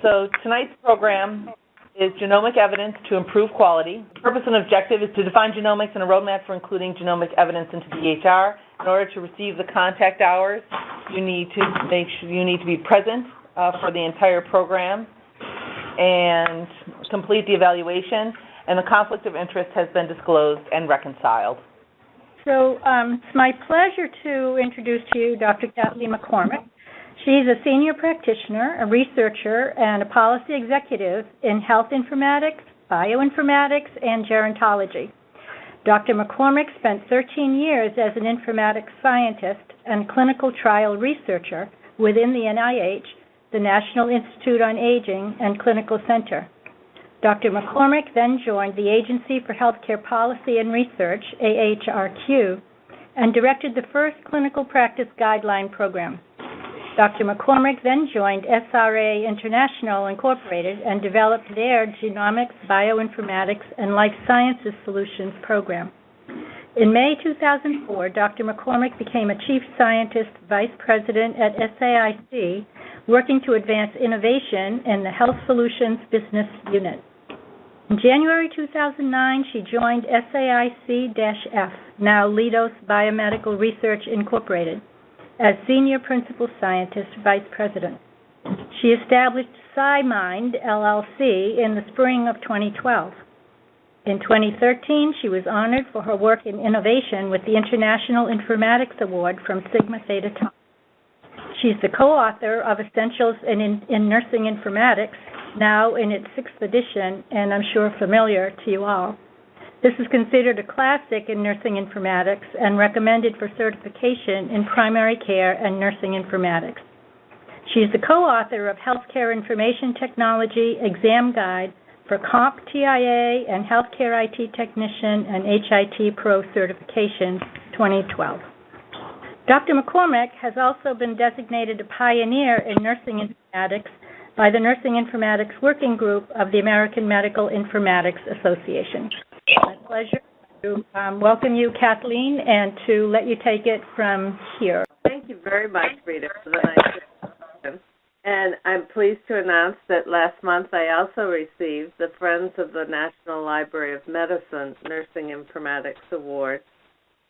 So tonight's program is Genomic Evidence to Improve Quality. The purpose and objective is to define genomics and a roadmap for including genomic evidence into the EHR. In order to receive the contact hours, you need to be present for the entire program and complete the evaluation, and the conflict of interest has been disclosed and reconciled. So it's my pleasure to introduce to you Dr. Kathleen McCormick. She's a senior practitioner, a researcher, and a policy executive in health informatics, bioinformatics, and gerontology. Dr. McCormick spent 13 years as an informatics scientist and clinical trial researcher within the NIH, the National Institute on Aging and Clinical Center. Dr. McCormick then joined the Agency for Healthcare Policy and Research, AHRQ, and directed the first clinical practice guideline program. Dr. McCormick then joined SRA International Incorporated and developed their Genomics, Bioinformatics, and Life Sciences Solutions program. In May 2004, Dr. McCormick became a Chief Scientist Vice President at SAIC, working to advance innovation in the Health Solutions Business Unit. In January 2009, she joined SAIC-F, now LEIDOS Biomedical Research Incorporated, as Senior Principal Scientist Vice President. She established SciMind, LLC, in the spring of 2012. In 2013, she was honored for her work in innovation with the International Informatics Award from Sigma Theta Tau. She's the co-author of Essentials in Nursing Informatics, now in its 6th edition, and I'm sure familiar to you all. This is considered a classic in nursing informatics and recommended for certification in primary care and nursing informatics. She's the co-author of Healthcare Information Technology Exam Guide for CompTIA and Healthcare IT Technician and HIT Pro Certification 2012. Dr. McCormick has also been designated a pioneer in nursing informatics by the Nursing Informatics Working Group of the American Medical Informatics Association. It's my pleasure to welcome you, Kathleen, and to let you take it from here. Thank you very much, Rita, for the nice introduction. And I'm pleased to announce that last month I also received the Friends of the National Library of Medicine Nursing Informatics Award.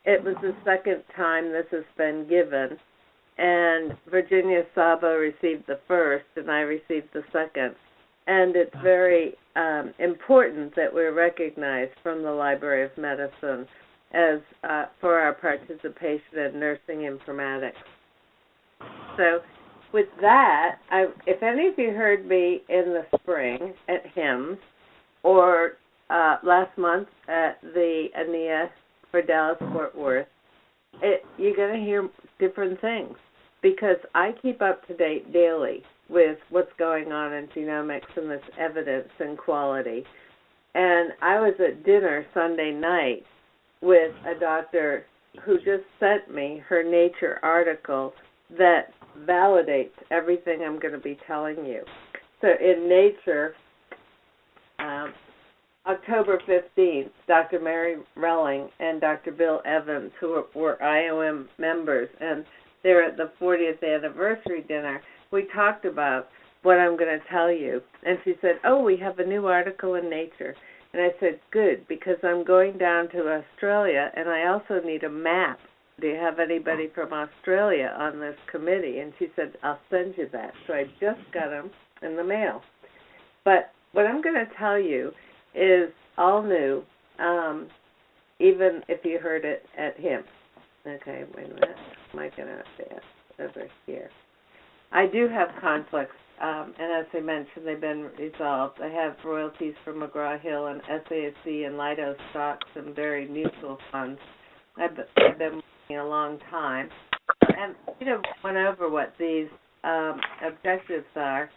It was the second time this has been given, and Virginia Sabo received the first, and I received the second. And it's very important that we're recognized from the Library of Medicine as for our participation in nursing informatics. So with that, if any of you heard me in the spring at HIMSS or last month at the ANIA for Dallas-Fort Worth, you're going to hear different things because I keep up to date daily with what's going on in genomics and this evidence and quality. And I was at dinner Sunday night with a doctor who just sent me her Nature article that validates everything I'm going to be telling you. So in Nature, October 15th, Dr. Mary Relling and Dr. Bill Evans, who were IOM members, and they're at the 40th anniversary dinner, we talked about what I'm going to tell you. And she said, oh, we have a new article in Nature. And I said, good, because I'm going down to Australia, and I also need a map. Do you have anybody from Australia on this committee? And she said, I'll send you that. So I just got them in the mail. But what I'm going to tell you is all new, even if you heard it at HIMSS. Okay, wait a minute. Am I going to advance over here? I do have conflicts, and as I mentioned, they've been resolved. I have royalties from McGraw-Hill and SAIC and LEIDOS stocks and very mutual funds. I've been working a long time. And went over what these objectives are.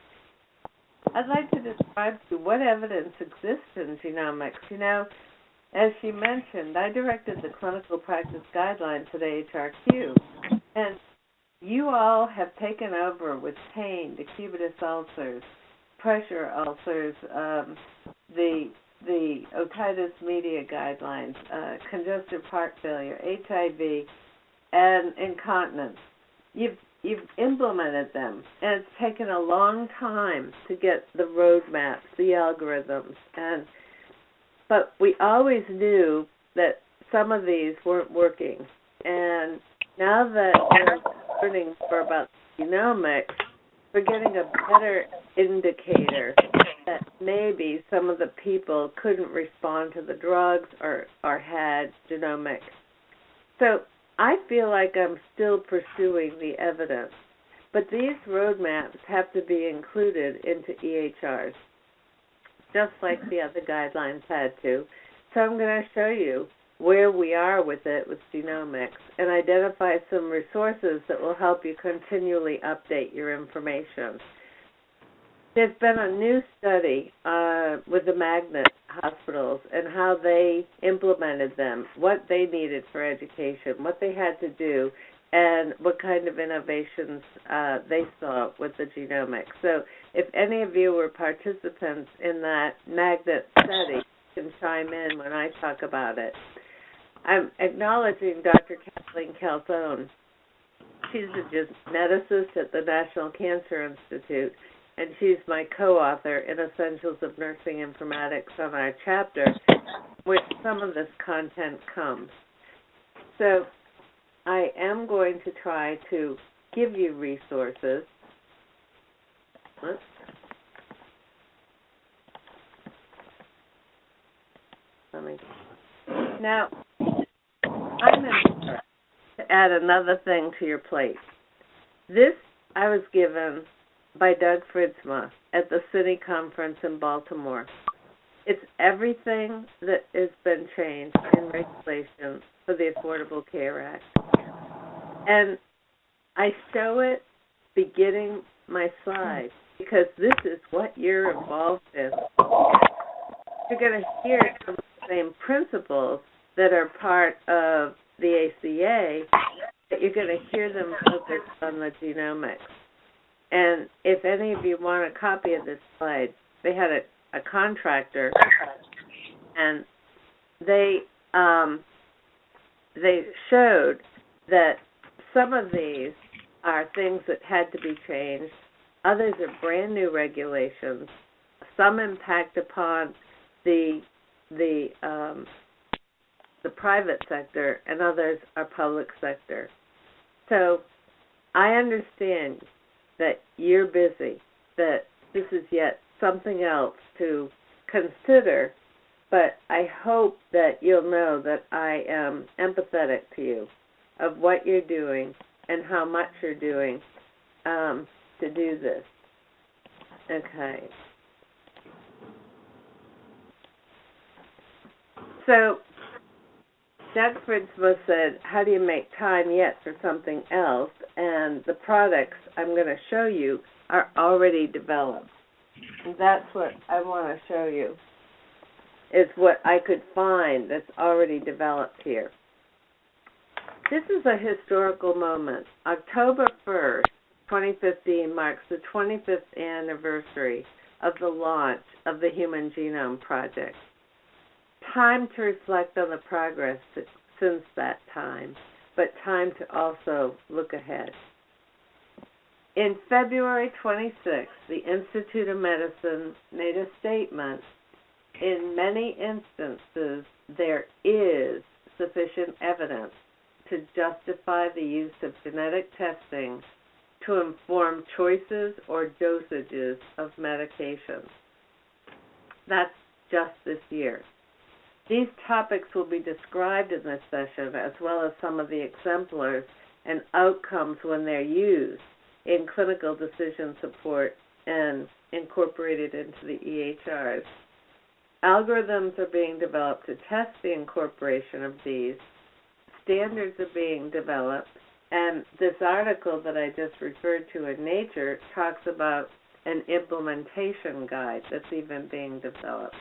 I'd like to describe to you what evidence exists in genomics. As she mentioned, I directed the clinical practice guidelines at AHRQ, and you all have taken over with pain, decubitus ulcers, pressure ulcers, the otitis media guidelines, congestive heart failure, HIV, and incontinence. You've you've implemented them, and it's taken a long time to get the roadmaps, the algorithms, but we always knew that some of these weren't working. And now that we're learning more about genomics, we're getting a better indicator that maybe some of the people couldn't respond to the drugs or had genomic. So I feel like I'm still pursuing the evidence, but these roadmaps have to be included into EHRs, just like the other guidelines had to. So I'm going to show you where we are with it with genomics and identify some resources that will help you continually update your information. There's been a new study with the magnet hospitals and how they implemented them, what they needed for education, what they had to do, and what kind of innovations they saw with the genomics. So if any of you were participants in that magnet study, you can chime in when I talk about it. I'm acknowledging Dr. Kathleen Calzone. She's a geneticist at the National Cancer Institute, and she's my co-author in Essentials of Nursing Informatics on our chapter, where some of this content comes. So I am going to try to give you resources. Now, I'm going to add another thing to your plate. This I was given by Doug Fritzma at the City Conference in Baltimore. It's everything that has been changed in regulation for the Affordable Care Act. And I show it beginning my slide because this is what you're involved in. You're going to hear some of the same principles that are part of the ACA, but you're going to hear them focused on the genomics. And if any of you want a copy of this slide, they had a contractor, and they showed that some of these are things that had to be changed. Others are brand new regulations. Some impact upon the private sector, and others are public sector. So I understand that you're busy, that this is yet something else to consider, but I hope that you'll know that I am empathetic to you of what you're doing and how much you're doing to do this. Okay. So Doug Fritzma said, how do you make time yet for something else? And the products I'm going to show you are already developed. And that's what I want to show you, is what I could find that's already developed here. This is a historical moment. October 1st, 2015 marks the 25th anniversary of the launch of the Human Genome Project. Time to reflect on the progress since that time, but time to also look ahead. In February 26, the Institute of Medicine made a statement. In many instances, there is sufficient evidence to justify the use of genetic testing to inform choices or dosages of medications. That's just this year. These topics will be described in this session, as well as some of the exemplars and outcomes when they're used in clinical decision support and incorporated into the EHRs. Algorithms are being developed to test the incorporation of these. Standards are being developed, and this article that I just referred to in Nature talks about an implementation guide that's even being developed.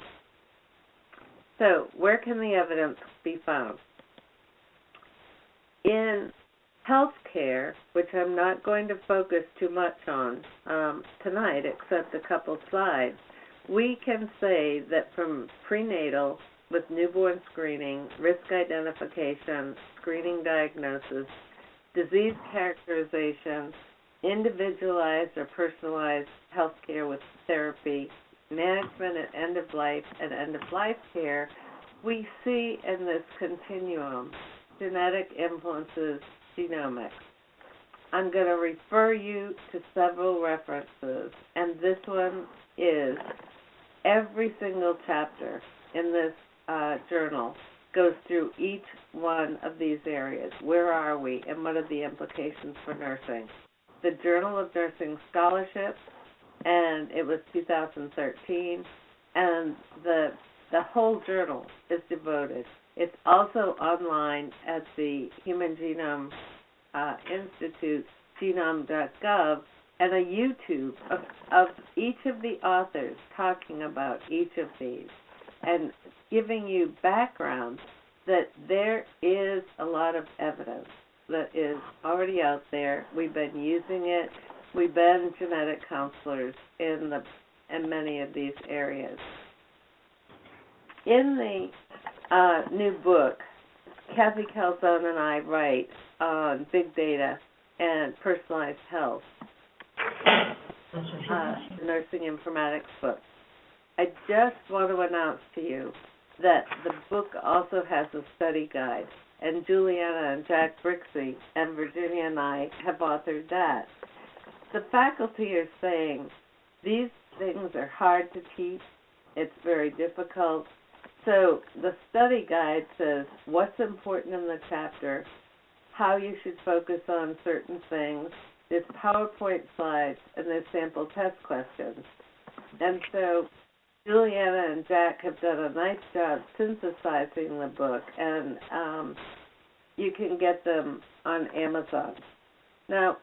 So, where can the evidence be found? In healthcare, which I'm not going to focus too much on tonight, except a couple slides, we can say that from prenatal with newborn screening, risk identification, screening diagnosis, disease characterization, individualized or personalized healthcare with therapy, management at end-of-life and end-of-life care, we see in this continuum genetic influences genomics. I'm going to refer you to several references, and this one is every single chapter in this journal goes through each one of these areas. Where are we, and what are the implications for nursing? The Journal of Nursing Scholarship, and it was 2013, and the whole journal is devoted. It's also online at the Human Genome Institute, genome.gov, and a YouTube of each of the authors talking about each of these and giving you background that there is a lot of evidence that is already out there. We've been using it. We've been genetic counselors in many of these areas. In the new book, Kathy Calzone and I write on big data and personalized health, the nursing informatics book. I just want to announce to you that the book also has a study guide, and Juliana and Jack Brixey and Virginia and I have authored that. The faculty are saying these things are hard to teach. It's very difficult. So the study guide says what's important in the chapter, how you should focus on certain things. There's PowerPoint slides, and there's sample test questions. And so Juliana and Jack have done a nice job synthesizing the book, and you can get them on Amazon. Now,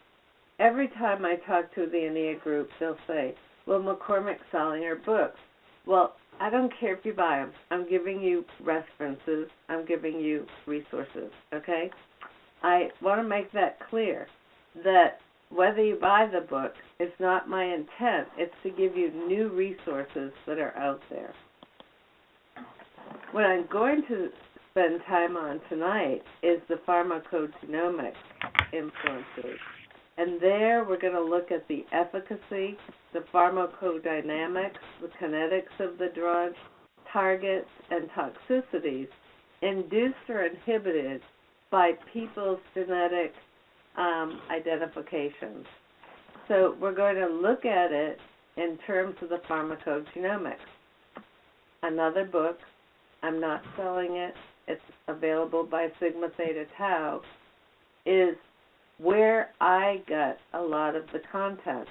every time I talk to the ANEA group, they'll say, well, McCormick's selling her books. Well, I don't care if you buy them. I'm giving you references. I'm giving you resources, okay? I want to make that clear, that whether you buy the book, it's not my intent. It's to give you new resources that are out there. What I'm going to spend time on tonight is the pharmacogenomic influences. And there we're going to look at the efficacy, the pharmacodynamics, the kinetics of the drug, targets, and toxicities induced or inhibited by people's genetic identifications. So we're going to look at it in terms of the pharmacogenomics. Another book, I'm not selling it, it's available by Sigma Theta Tau, is where I got a lot of the content.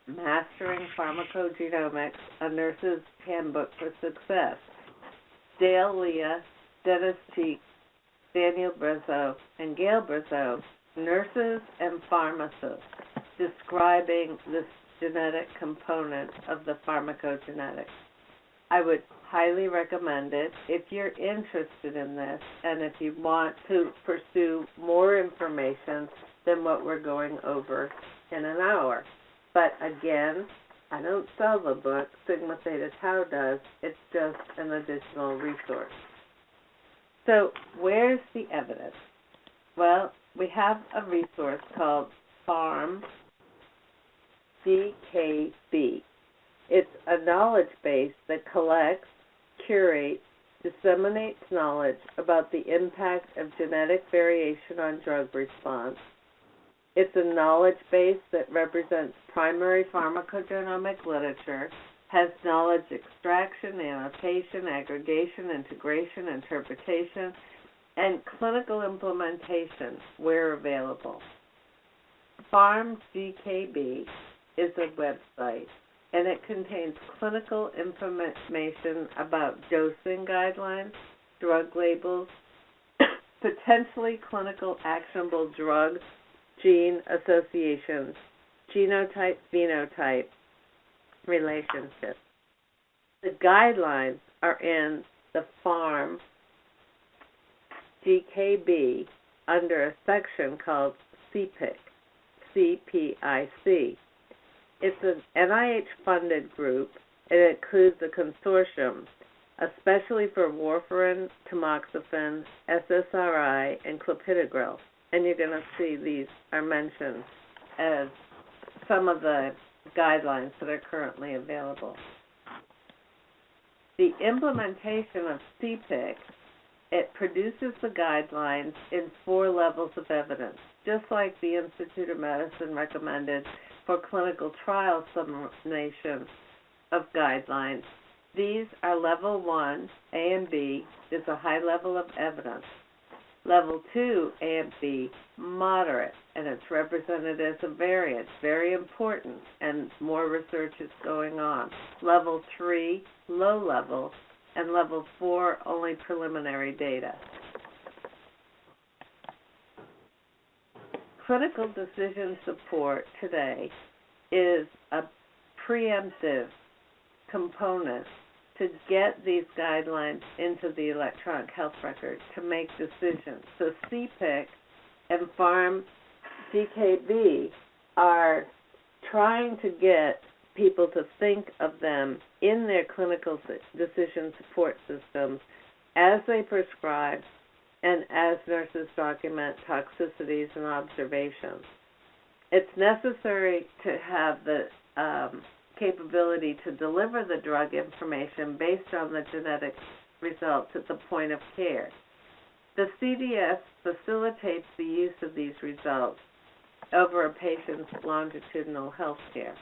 Mastering Pharmacogenomics, A Nurse's Handbook for Success. Dale Leah, Dennis Cheek, Daniel Brezzo, and Gail Brezzo, nurses and pharmacists, describing this genetic component of the pharmacogenetics. I would highly recommend it if you're interested in this and if you want to pursue more information than what we're going over in an hour. But again, I don't sell the book, Sigma Theta Tau does, it's just an additional resource. So where's the evidence? Well, we have a resource called PharmGKB. It's a knowledge base that collects, curates, disseminates knowledge about the impact of genetic variation on drug response. It's a knowledge base that represents primary pharmacogenomic literature, has knowledge extraction, annotation, aggregation, integration, interpretation, and clinical implementation where available. PharmGKB is a website, and it contains clinical information about dosing guidelines, drug labels, potentially clinical actionable drugs, gene associations, genotype-phenotype relationships. The guidelines are in the PharmGKB under a section called CPIC, CPIC. It's an NIH-funded group, and it includes a consortium, especially for warfarin, tamoxifen, SSRI, and clopidogrel. And you're going to see these are mentioned as some of the guidelines that are currently available. The implementation of CPIC, it produces the guidelines in 4 levels of evidence, just like the Institute of Medicine recommended for clinical trial summation of guidelines. These are level 1, A and B, is a high level of evidence. Level 2, A and B, moderate, and it's represented as a variance, very important, and more research is going on. Level 3, low level, and level 4, only preliminary data. Clinical decision support today is a preemptive component to get these guidelines into the electronic health record to make decisions. So CPIC and PharmGKB are trying to get people to think of them in their clinical decision support systems as they prescribe and as nurses document toxicities and observations. It's necessary to have the capability to deliver the drug information based on the genetic results at the point of care. The CDS facilitates the use of these results over a patient's longitudinal health care.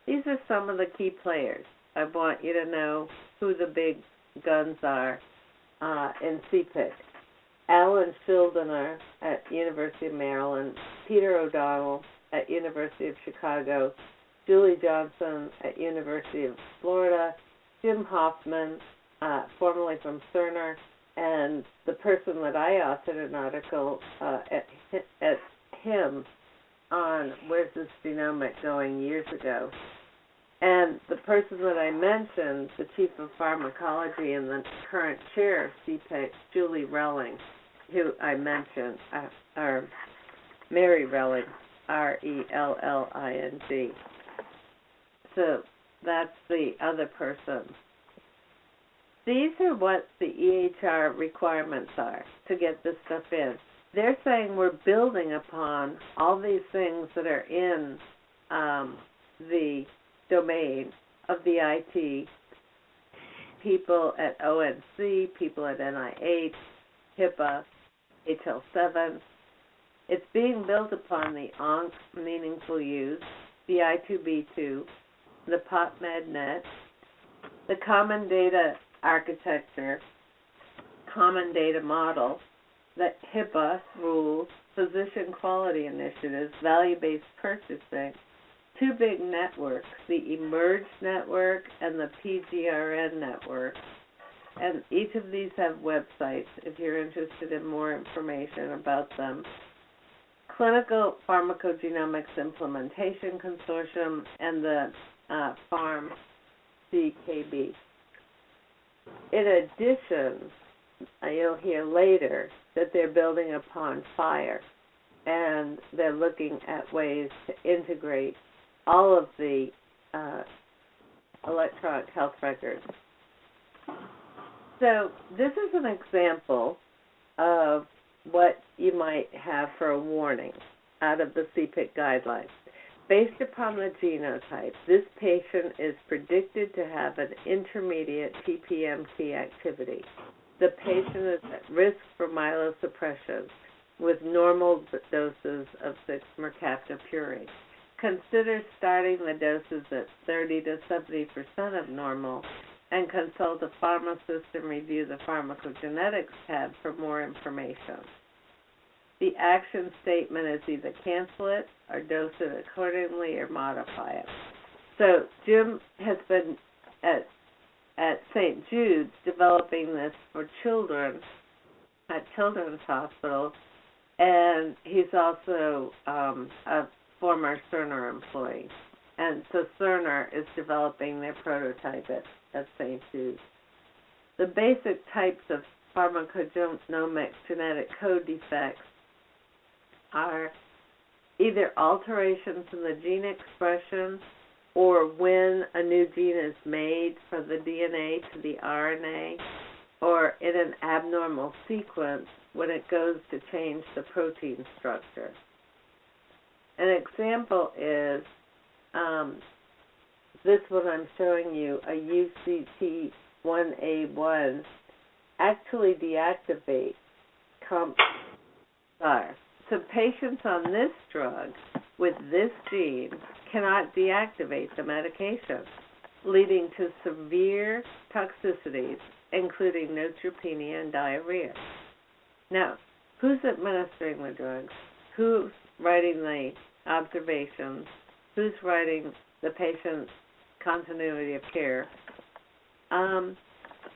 These are some of the key players. I want you to know who the big guns are in CPIC. Alan Schildener at University of Maryland, Peter O'Donnell at University of Chicago, Julie Johnson at University of Florida, Jim Hoffman, formerly from Cerner, and the person that I authored an article at HIMSS on Where's This Genomic Going years ago. And the person that I mentioned, the chief of pharmacology and the current chair of CPIC, Julie Relling, who I mentioned, or Mary Relling, Relling. So that's the other person. These are what the EHR requirements are to get this stuff in. They're saying we're building upon all these things that are in the domain of the IT, people at ONC, people at NIH, HIPAA, HL7. It's being built upon the ONC meaningful use, the I2B2, the PopMedNet, the Common Data Architecture, Common Data Model, the HIPAA rules, Physician Quality Initiatives, Value-Based Purchasing, 2 big networks, the eMERGE network and the PGRN network. And each of these have websites if you're interested in more information about them. Clinical Pharmacogenomics Implementation Consortium and the PharmGKB. In addition, you'll hear later that they're building upon FHIR, and they're looking at ways to integrate all of the electronic health records. So this is an example of what you might have for a warning out of the CPIC guidelines. Based upon the genotype, this patient is predicted to have an intermediate TPMT activity. The patient is at risk for myelosuppression with normal doses of 6-mercaptopurine. Consider starting the doses at 30 to 70% of normal and consult a pharmacist and review the pharmacogenetics tab for more information. The action statement is either cancel it or dose it accordingly or modify it. So Jim has been at St. Jude's developing this for children at Children's Hospital, and he's also a former Cerner employee. And so Cerner is developing their prototype at St. Jude's. The basic types of pharmacogenomic genetic code defects are either alterations in the gene expression or when a new gene is made from the DNA to the RNA, or in an abnormal sequence when it goes to change the protein structure. An example is this one I'm showing you, a UCT1A1, actually deactivate COMP-SAR. So patients on this drug with this gene cannot deactivate the medication, leading to severe toxicities, including neutropenia and diarrhea. Now, who's administering the drugs? Who's writing the observations? Who's writing the patient's continuity of care?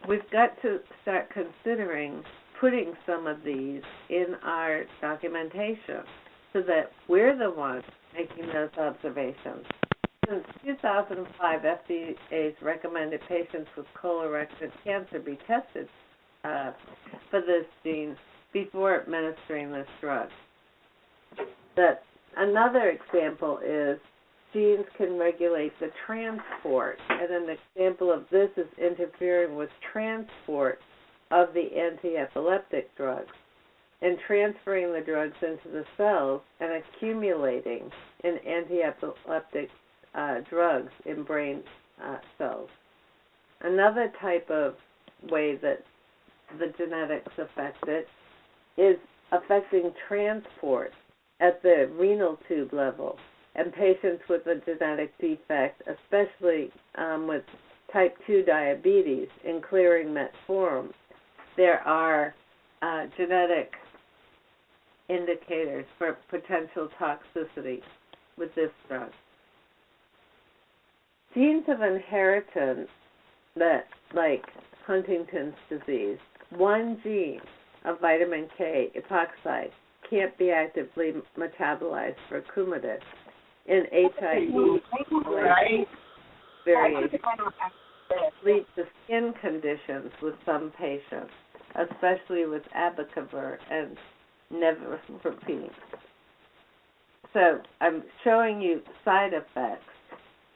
We've got to start considering putting some of these in our documentation so that we're the ones making those observations. Since 2005, FDA's recommended patients with colorectal cancer be tested for this gene before administering this drug. Another example is genes can regulate the transport, and an example of this is interfering with transport of the anti-epileptic drugs and transferring the drugs into the cells and accumulating in anti-epileptic drugs in brain cells. Another type of way that the genetics affect it is affecting transport at the renal tube level. And patients with a genetic defect, especially with type 2 diabetes in clearing metformin, there are genetic indicators for potential toxicity with this drug. Genes of inheritance that, like Huntington's disease, one gene of vitamin K epoxide can't be actively metabolized for coumadin. In HIV, variation leads to skin conditions with some patients, especially with abacavir and nevirapine. So I'm showing you side effects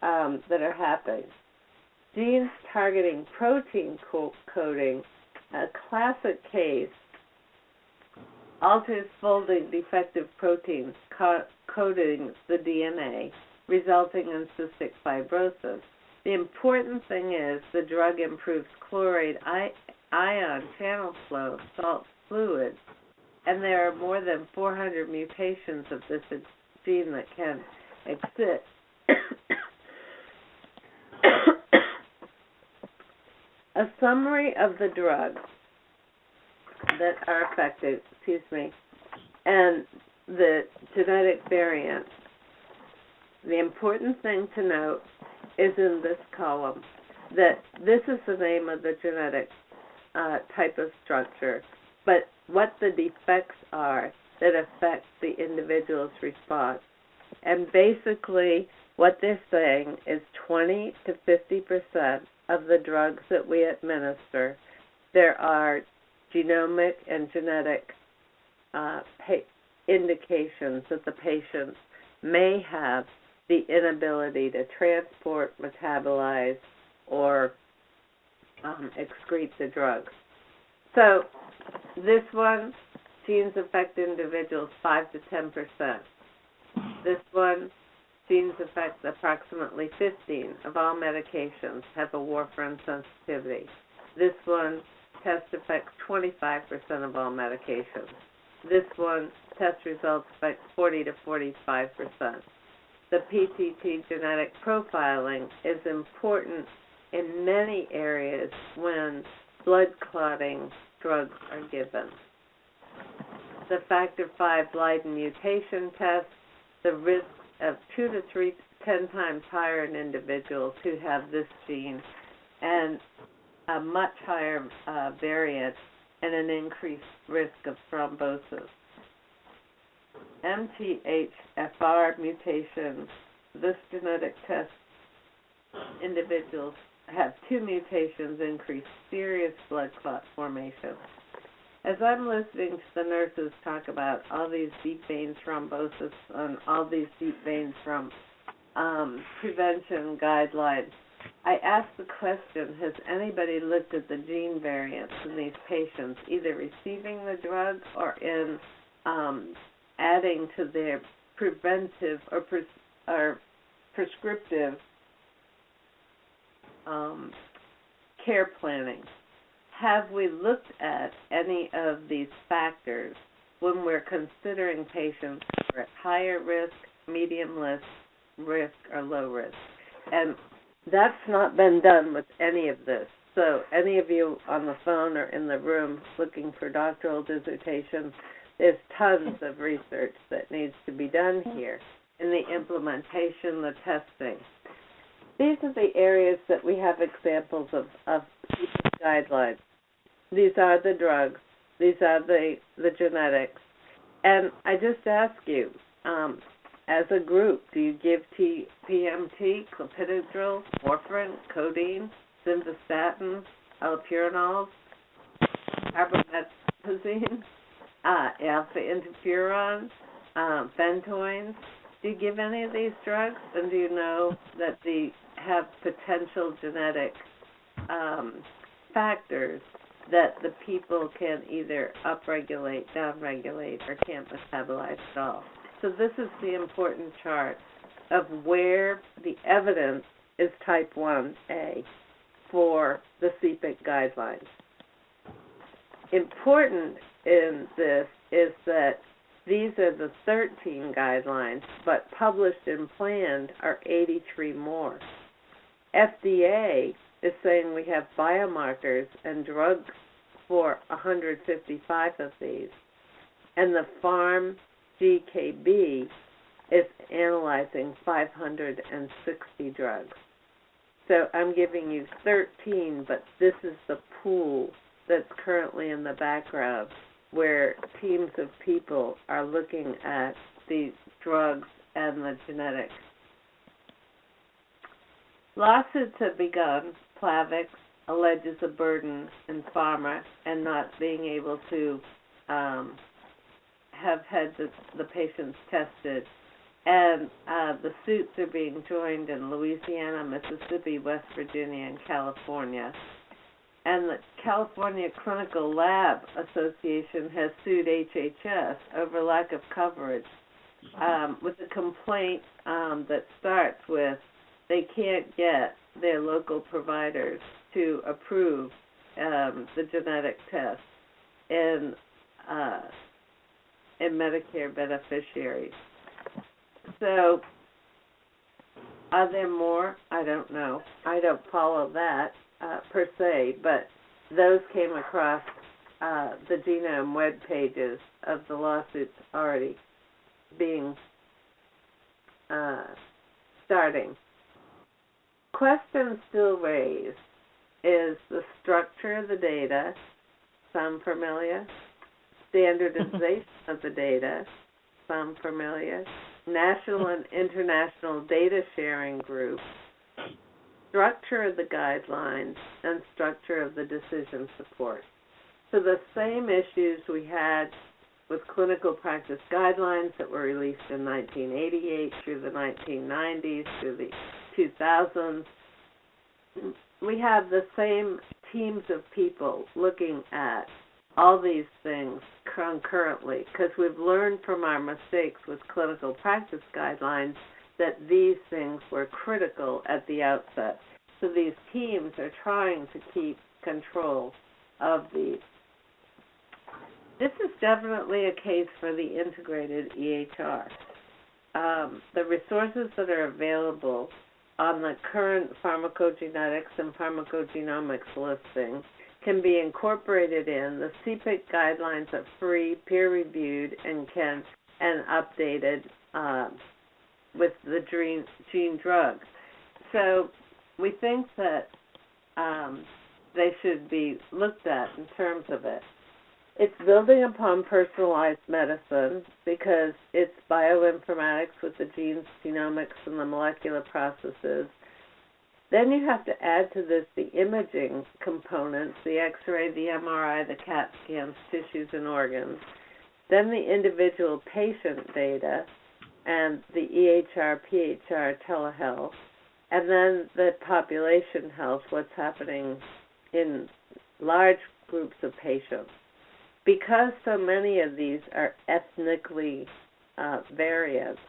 that are happening. Genes targeting protein coding, a classic case, alters folding defective proteins coding the DNA, resulting in cystic fibrosis. The important thing is the drug improves chloride ion channel flow of salt fluid, and there are more than 400 mutations of this gene that can exist. A summary of the drugs that are affected, and the genetic variants. The important thing to note is in this column that this is the name of the genetic type of structure, but what the defects are that affect the individual's response. And basically what they're saying is 20 to 50% of the drugs that we administer, there are genomic and genetic indications that the patients may have the inability to transport, metabolize, or excrete the drugs. So this one, genes affect individuals 5 to 10%. This one, genes affect approximately 15 of all medications have a warfarin sensitivity. This one, test affects 25% of all medications. This one, test results affect 40 to 45%. The PTT genetic profiling is important in many areas when blood clotting drugs are given. The factor V Leiden mutation test, the risk of 10 times higher in individuals who have this gene, and a much higher variant and an increased risk of thrombosis. MTHFR mutation, this genetic test, individuals have 2 mutations increase serious blood clot formation. As I'm listening to the nurses talk about all these deep vein thrombosis and all these deep veins from prevention guidelines, I ask the question, has anybody looked at the gene variants in these patients, either receiving the drug or in adding to their preventive or prescriptive care planning. Have we looked at any of these factors when we're considering patients who are at higher risk, medium risk, or low risk? And that's not been done with any of this. So any of you on the phone or in the room looking for doctoral dissertations, there's tons of research that needs to be done here in the implementation, the testing. These are the areas that we have examples of guidelines. These are the drugs. These are the genetics. And I just ask you, as a group, do you give PMT, clopidogrel, warfarin, codeine, simvastatin, allopuranols, carbamazepine, alpha interferons, phentoins? Do you give any of these drugs? And do you know that they have potential genetic factors that the people can either upregulate, downregulate, or can't metabolize at all? So this is the important chart of where the evidence is type 1A for the CPIC guidelines. Important in this is that these are the 13 guidelines, but published and planned are 83 more. FDA is saying we have biomarkers and drugs for 155 of these, and the PharmGKB is analyzing 560 drugs. So I'm giving you 13, but this is the pool that's currently in the background where teams of people are looking at these drugs and the genetics. Lawsuits have begun. Plavix alleges a burden in pharma and not being able to have had the patients tested. And the suits are being joined in Louisiana, Mississippi, West Virginia, and California. And the California Clinical Lab Association has sued HHS over lack of coverage with a complaint that starts with they can't get their local providers to approve the genetic test in Medicare beneficiaries. So, are there more? I don't know. I don't follow that per se, but those came across the genome web pages of the lawsuits already being starting. Questions still raised is the structure of the data, some familiar, standardization of the data, some familiar, national and international data sharing group, structure of the guidelines, and structure of the decision support. So the same issues we had with clinical practice guidelines that were released in 1988 through the 1990s, through the 2000s, we have the same teams of people looking at all these things concurrently, because we've learned from our mistakes with clinical practice guidelines that these things were critical at the outset. So these teams are trying to keep control of these. This is definitely a case for the integrated EHR. The resources that are available on the current pharmacogenetics and pharmacogenomics listing can be incorporated in. The CPIC guidelines are free, peer-reviewed, and updated with the gene drugs. So we think that they should be looked at in terms of it. It's building upon personalized medicine because it's bioinformatics with the genes, genomics, and the molecular processes. Then you have to add to this the imaging components, the X-ray, the MRI, the CAT scans, tissues, and organs. Then the individual patient data and the EHR, PHR, telehealth. And then the population health, what's happening in large groups of patients. Because so many of these are ethnically variants.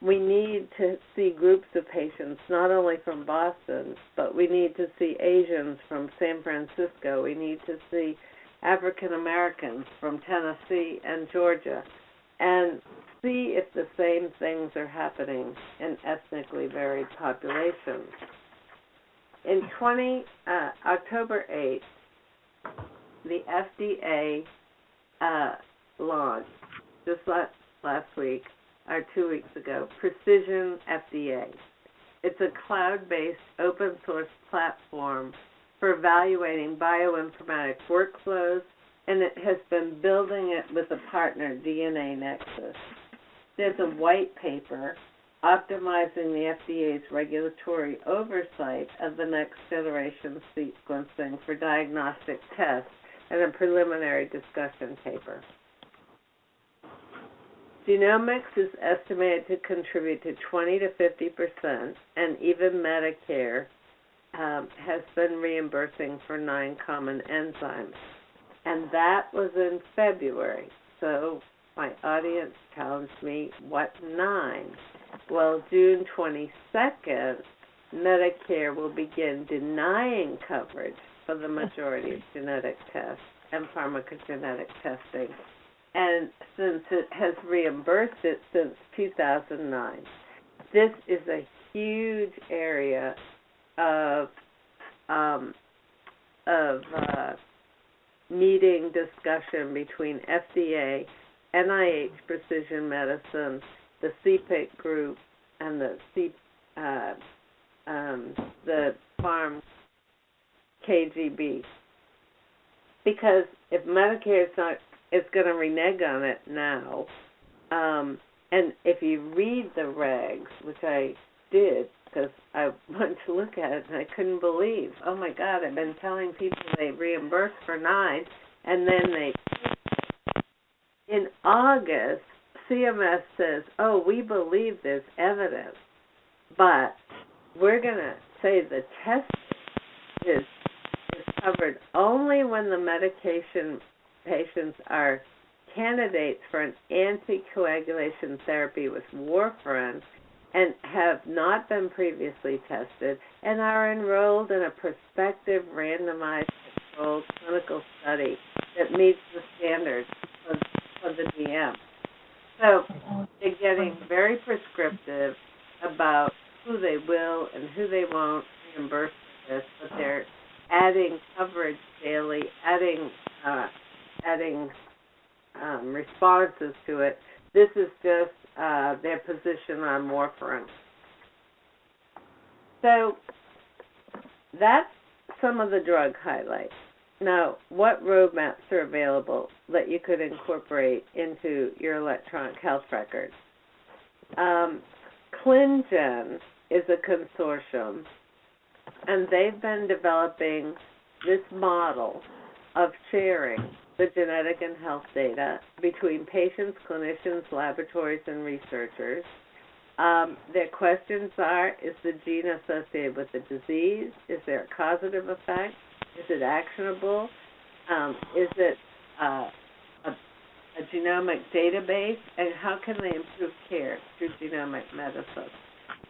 We need to see groups of patients, not only from Boston, but we need to see Asians from San Francisco. We need to see African Americans from Tennessee and Georgia, and see if the same things are happening in ethnically varied populations. In October 8th, the FDA launched, just last week, or 2 weeks ago, Precision FDA. It's a cloud-based open source platform for evaluating bioinformatics workflows, and it has been building it with a partner, DNA Nexus. There's a white paper optimizing the FDA's regulatory oversight of the next generation sequencing for diagnostic tests, and a preliminary discussion paper. Genomics is estimated to contribute to 20 to 50%, and even Medicare has been reimbursing for 9 common enzymes. And that was in February. So my audience tells me, what 9? Well, June 22nd, Medicare will begin denying coverage for the majority of genetic tests and pharmacogenetic testing. And since it has reimbursed it since 2009, this is a huge area of meeting discussion between FDA, NIH Precision Medicine, the CPIC group, and the PharmGKB. Because if Medicare is going to renege on it now, and if you read the regs, which I did because I wanted to look at it and I couldn't believe, oh my God, I've been telling people they reimburse for 9, and then in August, CMS says, oh, we believe there's evidence, but we're going to say the test is covered only when the medication patients are candidates for an anticoagulation therapy with warfarin and have not been previously tested and are enrolled in a prospective randomized controlled clinical study that meets the standards of the DM. So they're getting very prescriptive about who they will and who they won't reimburse for this, but they're adding coverage daily, adding responses to it. This is just their position on warfarin. So that's some of the drug highlights. Now, what roadmaps are available that you could incorporate into your electronic health record? ClinGen is a consortium, and they've been developing this model of sharing the genetic and health data between patients, clinicians, laboratories, and researchers. Their questions are, is the gene associated with the disease? Is there a causative effect? Is it actionable? Is it a genomic database? And how can they improve care through genomic medicine?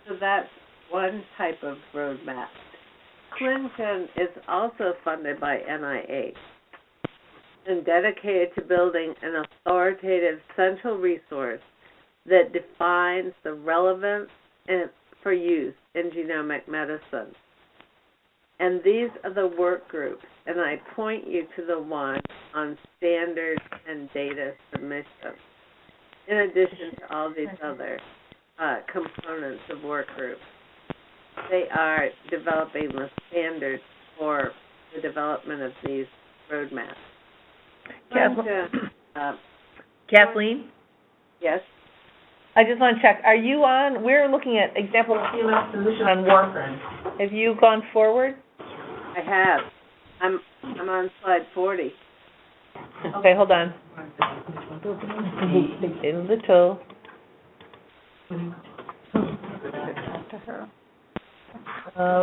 So that's one type of roadmap. ClinGen is also funded by NIH and dedicated to building an authoritative central resource that defines the relevance for use in genomic medicine. And these are the work groups, and I point you to the one on standards and data submission, in addition to all these other components of work groups. They are developing the standards for the development of these roadmaps. Kathleen? Yes? I just want to check. Are you on? We're looking at example of CMS position on warfarin. Have you gone forward? I have. I'm on slide 40. Okay, hold on.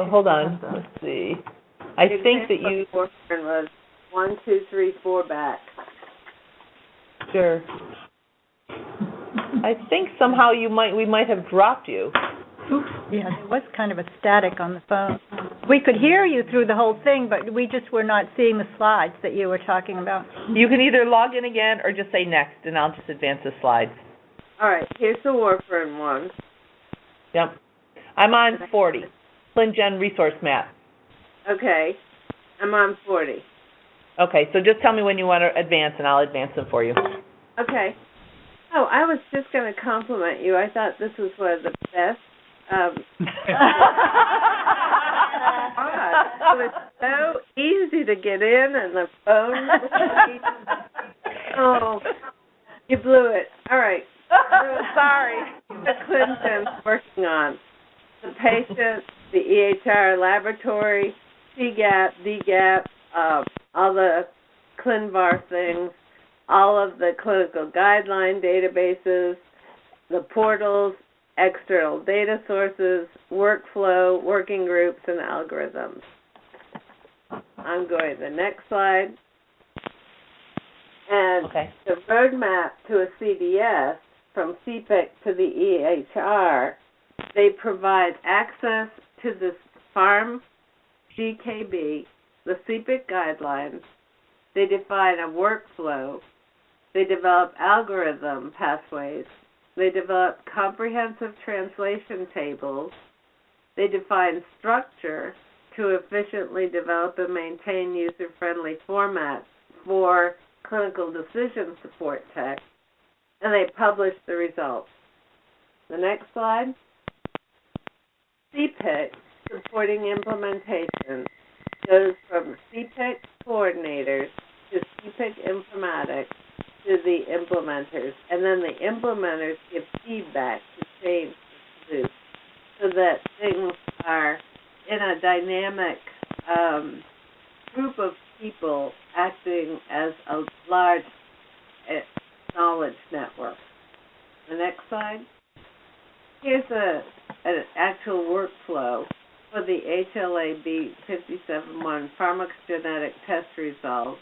Hold on. Let's see. I think that you. Warfarin was 1, 2, 3, 4 back. Sure. I think somehow we might have dropped you. Oops. Yeah, there was kind of a static on the phone. We could hear you through the whole thing, but we just were not seeing the slides that you were talking about. You can either log in again or just say next, and I'll just advance the slides. All right, here's the warfarin one. Yep. I'm on 40, ClinGen resource map. Okay, I'm on 40. Okay, so just tell me when you want to advance, and I'll advance them for you. Okay. Oh, I was just going to compliment you. I thought this was one of the best. It was so easy to get in, and the phone. Oh, you blew it. All right. Sorry. The Clinton's working on the patient, the EHR laboratory, CGAP, DGAP, all the ClinVar things, all of the clinical guideline databases, the portals, external data sources, workflow, working groups, and algorithms. I'm going to the next slide. And the roadmap to a CDS from CPIC to the EHR, they provide access to the PharmGKB, the CPIC guidelines. They define a workflow. They develop algorithm pathways. They develop comprehensive translation tables. They define structure to efficiently develop and maintain user-friendly formats for clinical decision support text, and they publish the results. The next slide. CPIC, supporting implementation, goes from CPIC coordinators to CPIC Informatics to the implementers, and then the implementers give feedback to change the loop so that things are in a dynamic group of people acting as a large knowledge network. The next slide. Here's an actual workflow for the HLA-B 57-1 pharmacogenetic test results,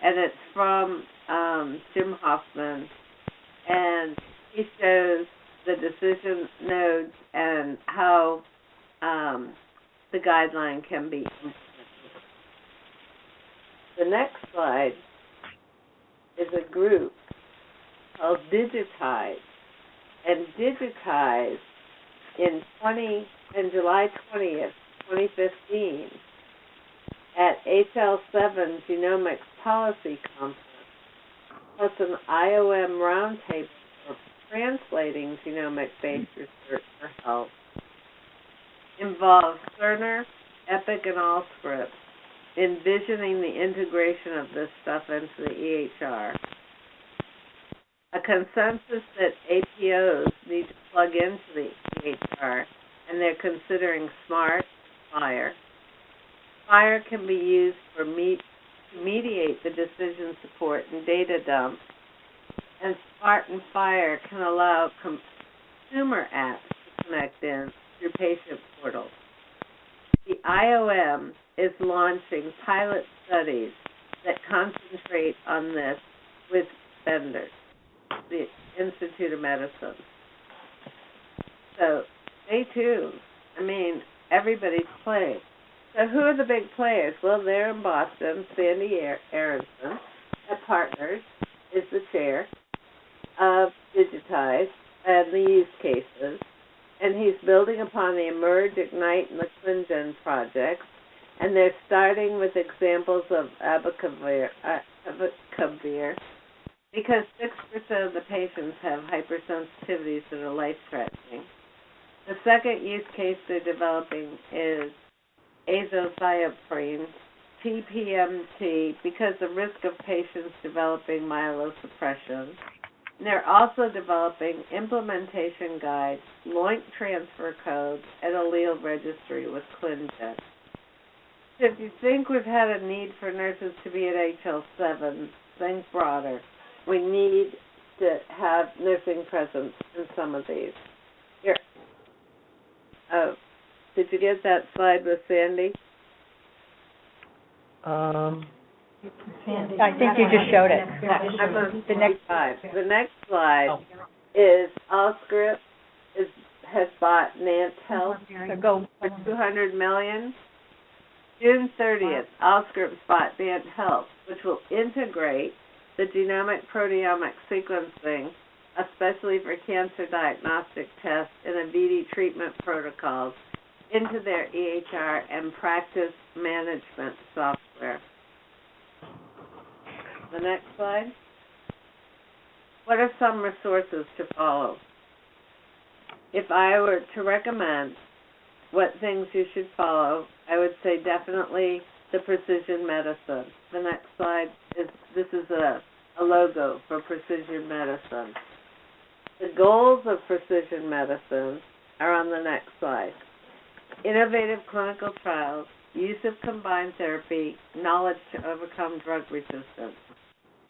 and it's from Jim Hoffman, and he shows the decision nodes and how the guideline can be implemented. The next slide is a group called Digitize, and Digitize in July 20th, 2015, at HL7 Genomics Policy Conference, plus an IOM roundtable for translating genomic-based research for health, involves Cerner, Epic, and Allscripts, envisioning the integration of this stuff into the EHR. A consensus that APOs need to plug into the EHR, and they're considering SMART, FHIR. FHIR can be used to mediate the decision support and data dump, and SMART and FHIR can allow consumer apps to connect in through patient portals. The IOM is launching pilot studies that concentrate on this with vendors, the Institute of Medicine. So stay tuned. I mean, everybody's playing. So who are the big players? Well, they're in Boston. Sandy Aronson at Partners is the chair of Digitize and the use cases. And he's building upon the Emerge, Ignite, and the ClinGen projects. And they're starting with examples of abacavir, because 6% of the patients have hypersensitivities that are life-threatening. The second use case they're developing is azathioprine, TPMT, because the risk of patients developing myelosuppression. And they're also developing implementation guides, LOINC transfer codes, and allele registry with ClinGen. So if you think we've had a need for nurses to be at HL7, think broader. We need to have nursing presence in some of these. Here. Oh, did you get that slide with Sandy? I think you just showed it. I'm on the next slide. The next slide is Allscripts has bought Nance Health for $200 million. June 30th, Allscripts bought Nance Health, which will integrate the genomic proteomic sequencing, especially for cancer diagnostic tests and VD treatment protocols, into their EHR and practice management software. The next slide. What are some resources to follow? If I were to recommend what things you should follow, I would say definitely the precision medicine. The next slide this is a logo for precision medicine. The goals of precision medicine are on the next slide. Innovative clinical trials, use of combined therapy, knowledge to overcome drug resistance.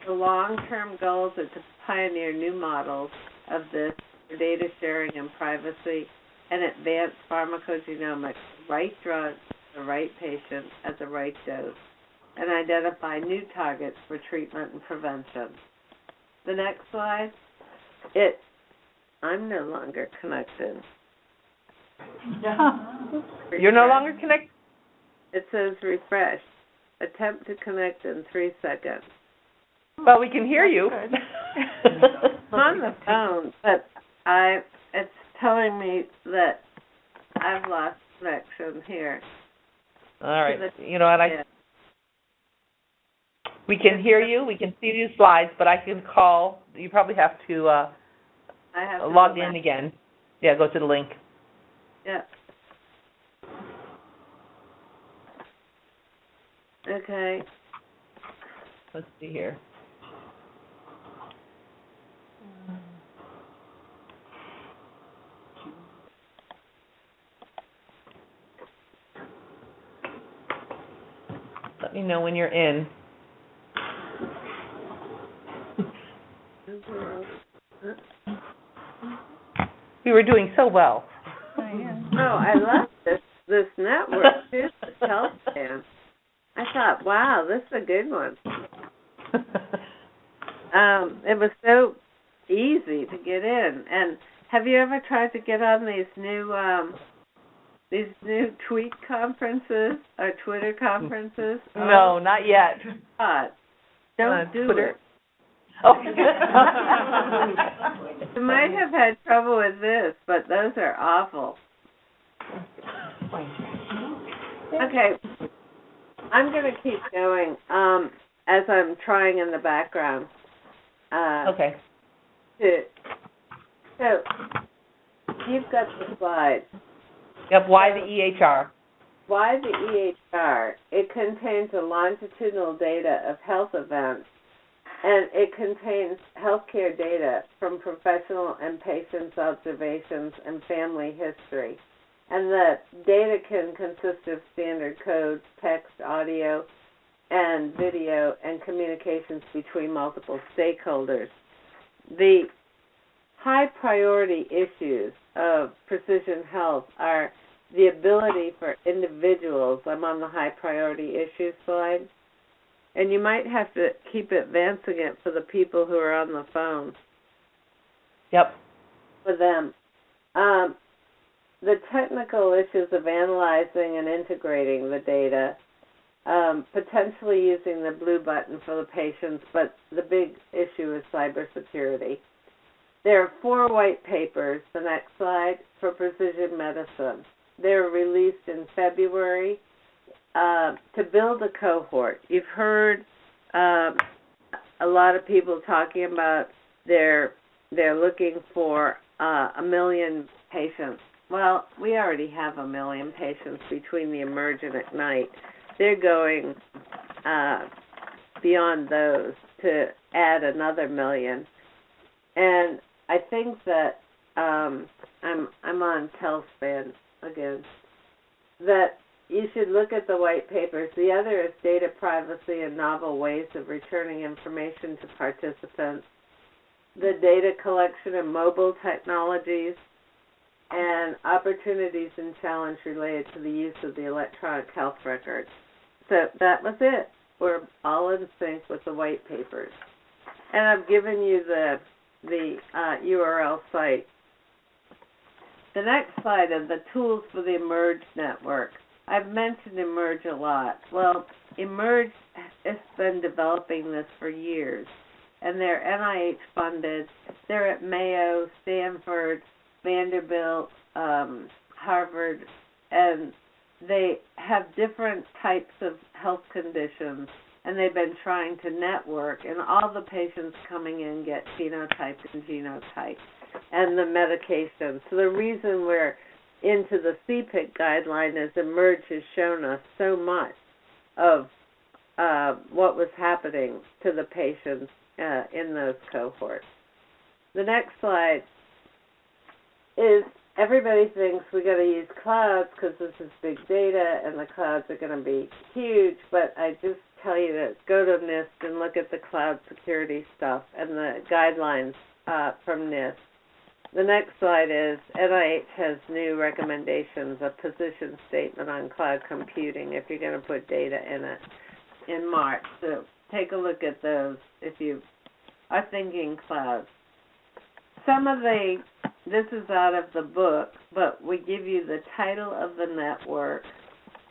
The long-term goals are to pioneer new models of this for data sharing and privacy and advance pharmacogenomics, right drug, the right patient at the right dose, and identify new targets for treatment and prevention. The next slide. I'm no longer connected. You're no longer connected? It says refresh. Attempt to connect in 3 seconds. Well, we can hear you. I'm on the phone, but it's telling me that I've lost connection here. All right. You know what? We can hear you. We can see your slides, but I can call. You probably have to, log in again. Yeah, go to the link. Yeah. Okay. Let's see here. Let me know when you're in. We were doing so well. I love this network too, the HealthFAAN. I thought, wow, this is a good one. It was so easy to get in. And have you ever tried to get on these new tweet conferences or Twitter conferences? No, not yet. God, don't do Twitter. it. Oh. You might have had trouble with this, but those are awful. Okay, I'm going to keep going as I'm trying in the background. Okay. So, you've got the slide. Yep, why the EHR? Why the EHR? It contains a longitudinal data of health events, and it contains healthcare data from professional and patients' observations and family history. And the data can consist of standard codes, text, audio, and video, and communications between multiple stakeholders. The high priority issues of precision health are the ability for individuals, I'm on the high priority issues slide, and you might have to keep advancing it for the people who are on the phone. Yep. For them. The technical issues of analyzing and integrating the data, potentially using the blue button for the patients, but the big issue is cybersecurity. There are 4 white papers, the next slide, for precision medicine. They're released in February to build a cohort. You've heard a lot of people talking about they're looking for 1 million patients. Well, we already have 1 million patients between the Emerge and Ignite. They're going beyond those to add another 1 million. And I think that I'm on TELSPAN again, that you should look at the white papers. The other is data privacy and novel ways of returning information to participants, the data collection and mobile technologies, and opportunities and challenge related to the use of the electronic health records. So that was it. We're all in sync with the white papers. And I've given you the the URL site. The next slide is the tools for the eMERGE network. I've mentioned eMERGE a lot. Well, eMERGE has been developing this for years, and they're NIH funded. They're at Mayo, Stanford, Vanderbilt, Harvard, and they have different types of health conditions, and they've been trying to network, and all the patients coming in get phenotype and genotype and the medication. So the reason we're into the CPIC guideline is eMERGE has shown us so much of what was happening to the patients in those cohorts. The next slide is everybody thinks we got to use clouds because this is big data and the clouds are going to be huge, but I just tell you to go to NIST and look at the cloud security stuff and the guidelines from NIST. The next slide is NIH has new recommendations, a position statement on cloud computing if you're going to put data in it in March. So take a look at those if you are thinking cloud. This is out of the book, but we give you the title of the network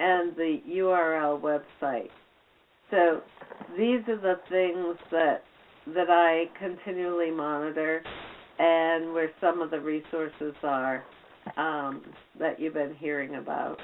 and the URL website. So these are the things that I continually monitor, and where some of the resources are that you've been hearing about.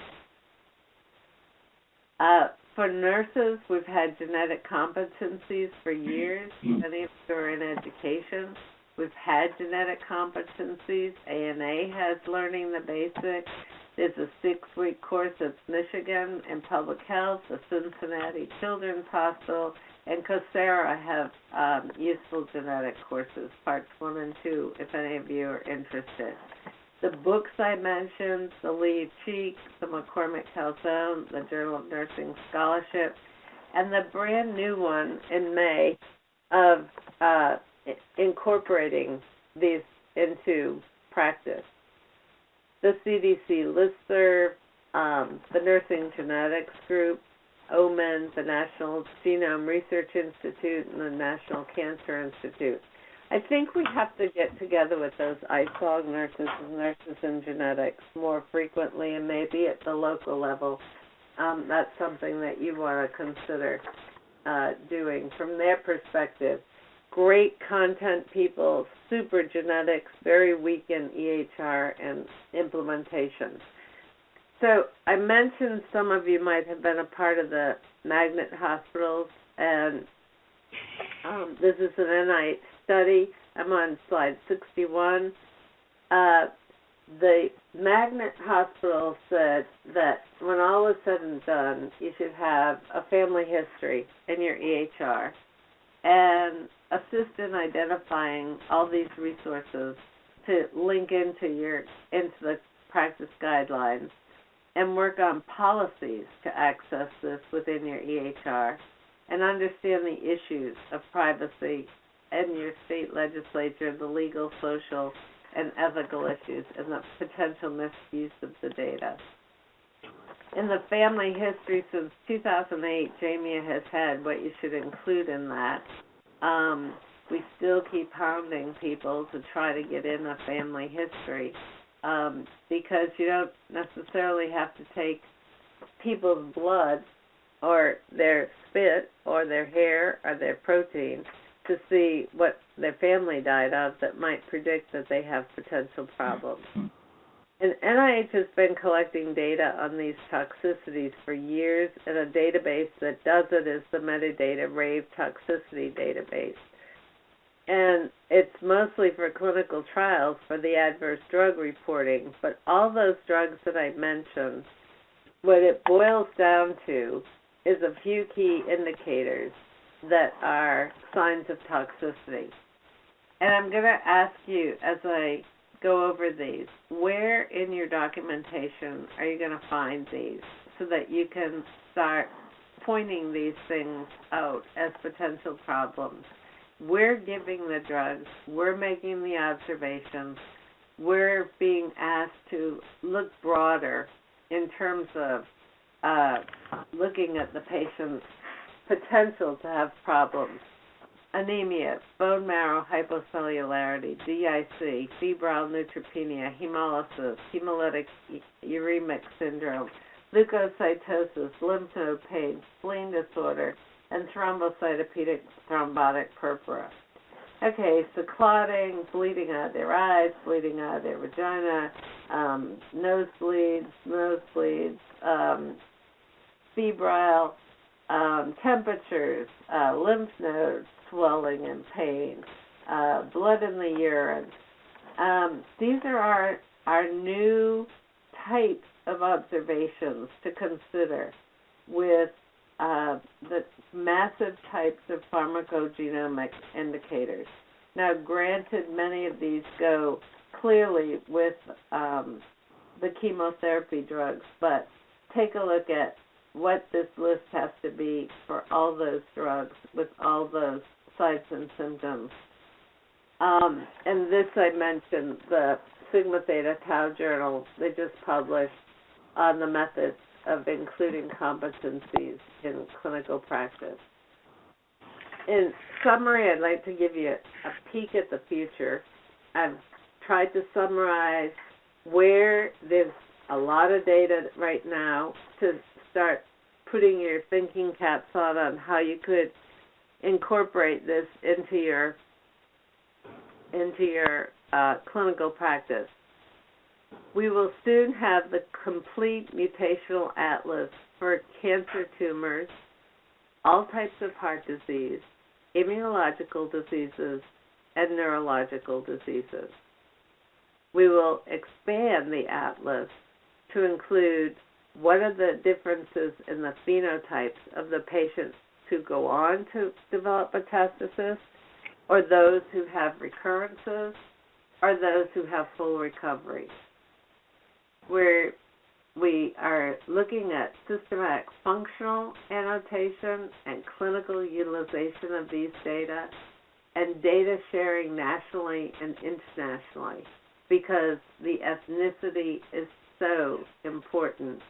For nurses, we've had genetic competencies for years. Many of you are in education. We've had genetic competencies. ANA has learning the basics. There's a 6-week course at Michigan in public health, the Cincinnati Children's Hospital, and Coursera have useful genetic courses, parts 1 and 2, if any of you are interested. The books I mentioned, the Lee Cheek, the McCormick Health Zone, the Journal of Nursing Scholarship, and the brand new one in May of incorporating these into practice. The CDC listserv, the Nursing Genetics Group, OMEN, the National Genome Research Institute, and the National Cancer Institute. I think we have to get together with those ISOG nurses and nurses in genetics more frequently, and maybe at the local level. That's something that you want to consider doing from their perspective. Great content people, super genetics, very weak in EHR and implementation. So I mentioned some of you might have been a part of the magnet hospitals, and this is an NIH study. I'm on slide 61. The magnet hospital said that when all is said and done, you should have a family history in your EHR and assist in identifying all these resources to link into the practice guidelines, and work on policies to access this within your EHR, and understand the issues of privacy in your state legislature, the legal, social, and ethical issues, and the potential misuse of the data. In the family history since 2008, JAMIA has had what you should include in that. We still keep hounding people to try to get in a family history because you don't necessarily have to take people's blood or their spit or their hair or their protein to see what their family died of that might predict that they have potential problems. And NIH has been collecting data on these toxicities for years, and a database that does it is the metadata RAVE toxicity database. And it's mostly for clinical trials for the adverse drug reporting, but all those drugs that I mentioned, what it boils down to is a few key indicators that are signs of toxicity. And I'm going to ask you, as I go over these, where in your documentation are you going to find these so that you can start pointing these things out as potential problems? We're giving the drugs, we're making the observations, we're being asked to look broader in terms of looking at the patient's potential to have problems. anemia, bone marrow hypocellularity, DIC, febrile neutropenia, hemolysis, hemolytic uremic syndrome, leukocytosis, lymph node pain, spleen disorder, and thrombocytopenic thrombotic purpura. Okay, so clotting, bleeding out of their eyes, bleeding out of their vagina, nosebleeds, febrile temperatures, lymph nodes swelling and pain, blood in the urine. These are our new types of observations to consider with the massive types of pharmacogenomic indicators. Now, granted, many of these go clearly with the chemotherapy drugs, but take a look at what this list has to be for all those drugs with all those signs and symptoms. And this I mentioned, the Sigma Theta Tau journal, they just published on the methods of including competencies in clinical practice. In summary, I'd like to give you a peek at the future. I've tried to summarize where there's a lot of data right now to start putting your thinking caps on how you could incorporate this into your clinical practice. We will soon have the complete mutational atlas for cancer tumors, all types of heart disease, immunological diseases, and neurological diseases. We will expand the atlas to include what are the differences in the phenotypes of the patients who go on to develop metastasis, or those who have recurrences, or those who have full recovery. Where we are looking at systematic functional annotation and clinical utilization of these data, and data sharing nationally and internationally, because the ethnicity is so important,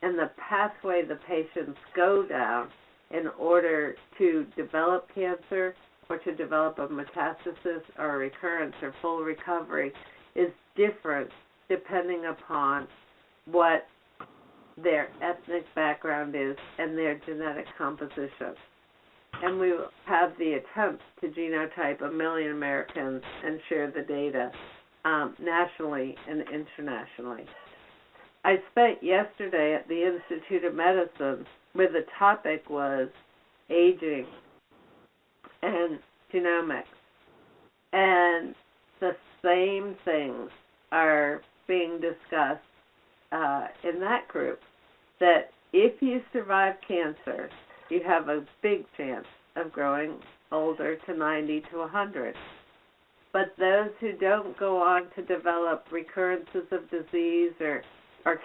and the pathway the patients go down in order to develop cancer or to develop a metastasis or a recurrence or full recovery is different depending upon what their ethnic background is and their genetic composition. And we will have the attempt to genotype 1 million Americans and share the data nationally and internationally. I spent yesterday at the Institute of Medicine where the topic was aging and genomics. And the same things are being discussed in that group, that if you survive cancer, you have a big chance of growing older to 90 to 100. But those who don't go on to develop recurrences of disease or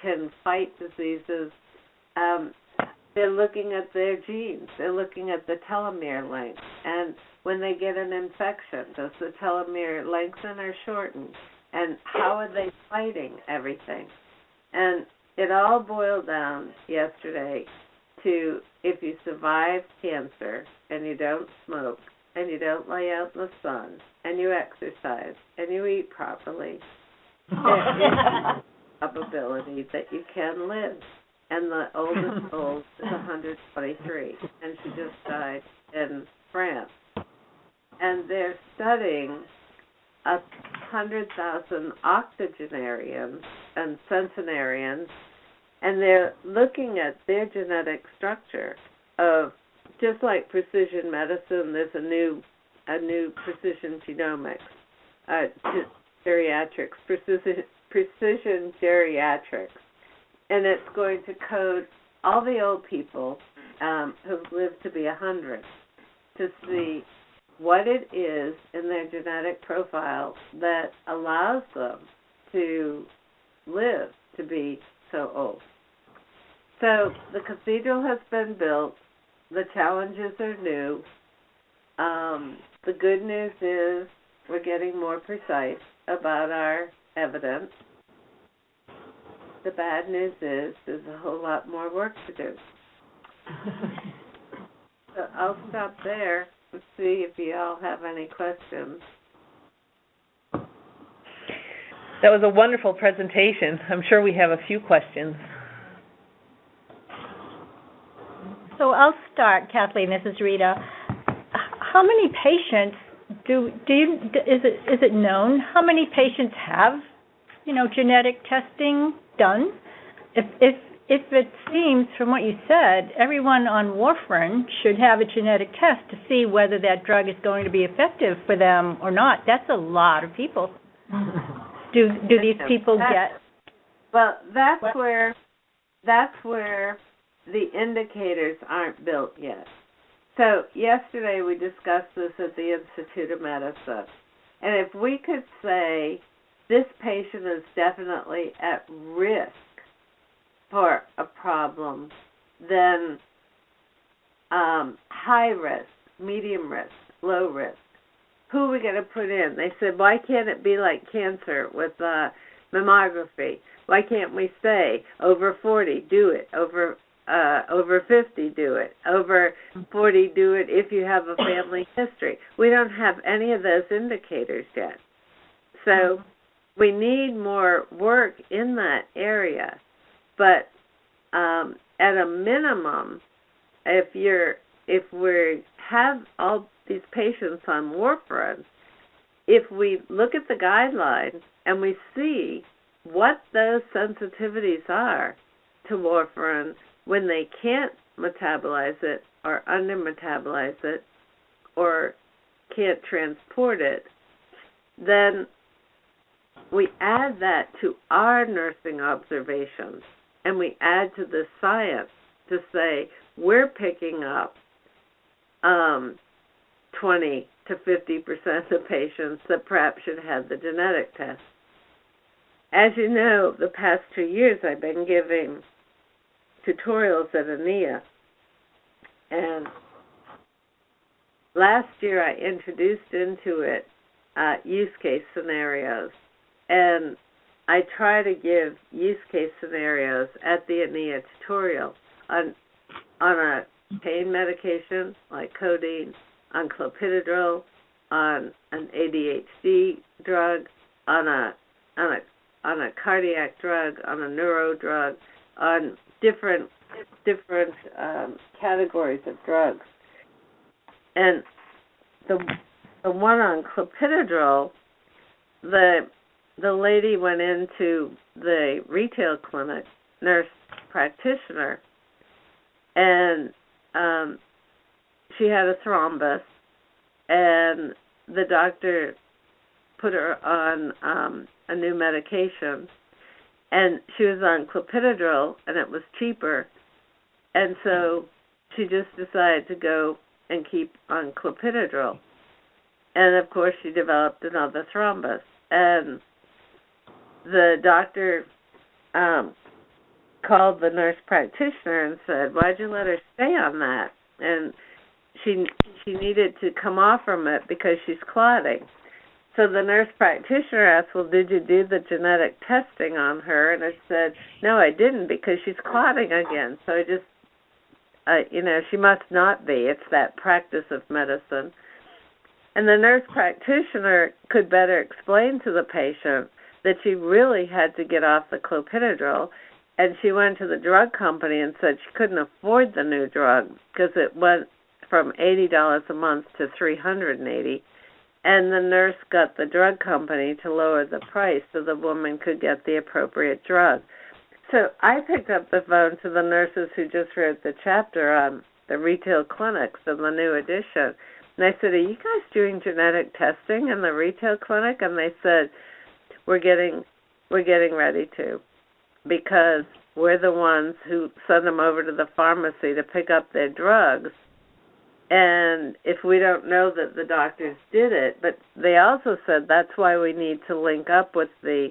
can fight diseases, they're looking at their genes. They're looking at the telomere length. And when they get an infection, does the telomere lengthen or shorten? And how are they fighting everything? And it all boiled down yesterday to, if you survive cancer and you don't smoke and you don't lay out in the sun and you exercise and you eat properly, there is a probability that you can live. And the oldest old is 123, and she just died in France. And they're studying 100,000 octogenarians and centenarians, and they're looking at their genetic structure of, just like precision medicine, there's a new precision genomics, geriatrics, precision geriatrics. And it's going to code all the old people who've lived to be 100 to see what it is in their genetic profile that allows them to live to be so old. So the cathedral has been built. The challenges are new. The good news is we're getting more precise about our evidence. The bad news is there's a whole lot more work to do. So I'll stop there and see if you all have any questions. That was a wonderful presentation. I'm sure we have a few questions. So I'll start, Kathleen. This is Rita. How many patients is it known how many patients have, genetic testing done? If it seems from what you said, everyone on warfarin should have a genetic test to see whether that drug is going to be effective for them or not. That's a lot of people. Do these people get? Well, that's where the indicators aren't built yet. So yesterday we discussed this at the Institute of Medicine, and if we could say this patient is definitely at risk for a problem, then high risk, medium risk, low risk. Who are we going to put in? They said, why can't it be like cancer with mammography? Why can't we say over 40, do it, over 50, do it, over 40, do it if you have a family history? We don't have any of those indicators yet. So we need more work in that area. But at a minimum, if we have all these patients on warfarin, if we look at the guidelines and we see what those sensitivities are to warfarin when they can't metabolize it or under-metabolize it or can't transport it, then we add that to our nursing observations and we add to the science to say we're picking up 20 to 50% of patients that perhaps should have the genetic test. As you know, the past 2 years I've been giving tutorials at ANIA, and last year I introduced into it use case scenarios, and I try to give use case scenarios at the ANIA tutorial on a pain medication like codeine, on clopidogrel, on an ADHD drug, on a cardiac drug, on a neuro drug, on different categories of drugs. And the one on clopidogrel, the lady went into the retail clinic, nurse practitioner, and she had a thrombus, and the doctor put her on a new medication, and she was on clopidogrel, and it was cheaper, and so she just decided to go and keep on clopidogrel, and of course she developed another thrombus, and the doctor called the nurse practitioner and said, why'd you let her stay on that? And she needed to come off from it because she's clotting. So the nurse practitioner asked, well, did you do the genetic testing on her? And I said, no, I didn't, because she's clotting again. So I just, she must not be. It's that practice of medicine. And the nurse practitioner could better explain to the patient that she really had to get off the clopidogrel, and she went to the drug company and said she couldn't afford the new drug because it went from $80 a month to $380, and the nurse got the drug company to lower the price so the woman could get the appropriate drug. So I picked up the phone to the nurses who just wrote the chapter on the retail clinics in the new edition, and I said, are you guys doing genetic testing in the retail clinic? And they said, we're getting ready to, because we're the ones who send them over to the pharmacy to pick up their drugs. And if we don't know that the doctors did it, but they also said that's why we need to link up with the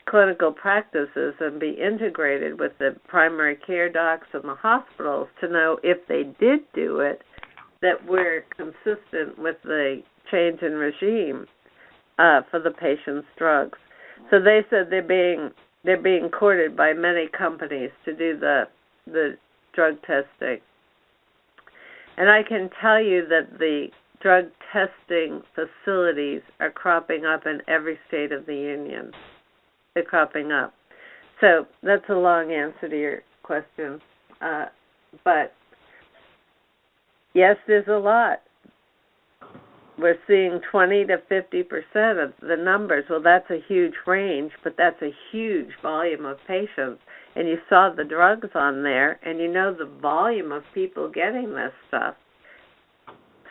clinical practices and be integrated with the primary care docs and the hospitals to know if they did do it, that we're consistent with the change in regime for the patient's drugs. So they said they're being courted by many companies to do the drug testing. And I can tell you that the drug testing facilities are cropping up in every state of the union. They're cropping up. So that's a long answer to your question. But yes, there's a lot. We're seeing 20 to 50% of the numbers. Well, that's a huge range, but that's a huge volume of patients. And you saw the drugs on there, and you know the volume of people getting this stuff.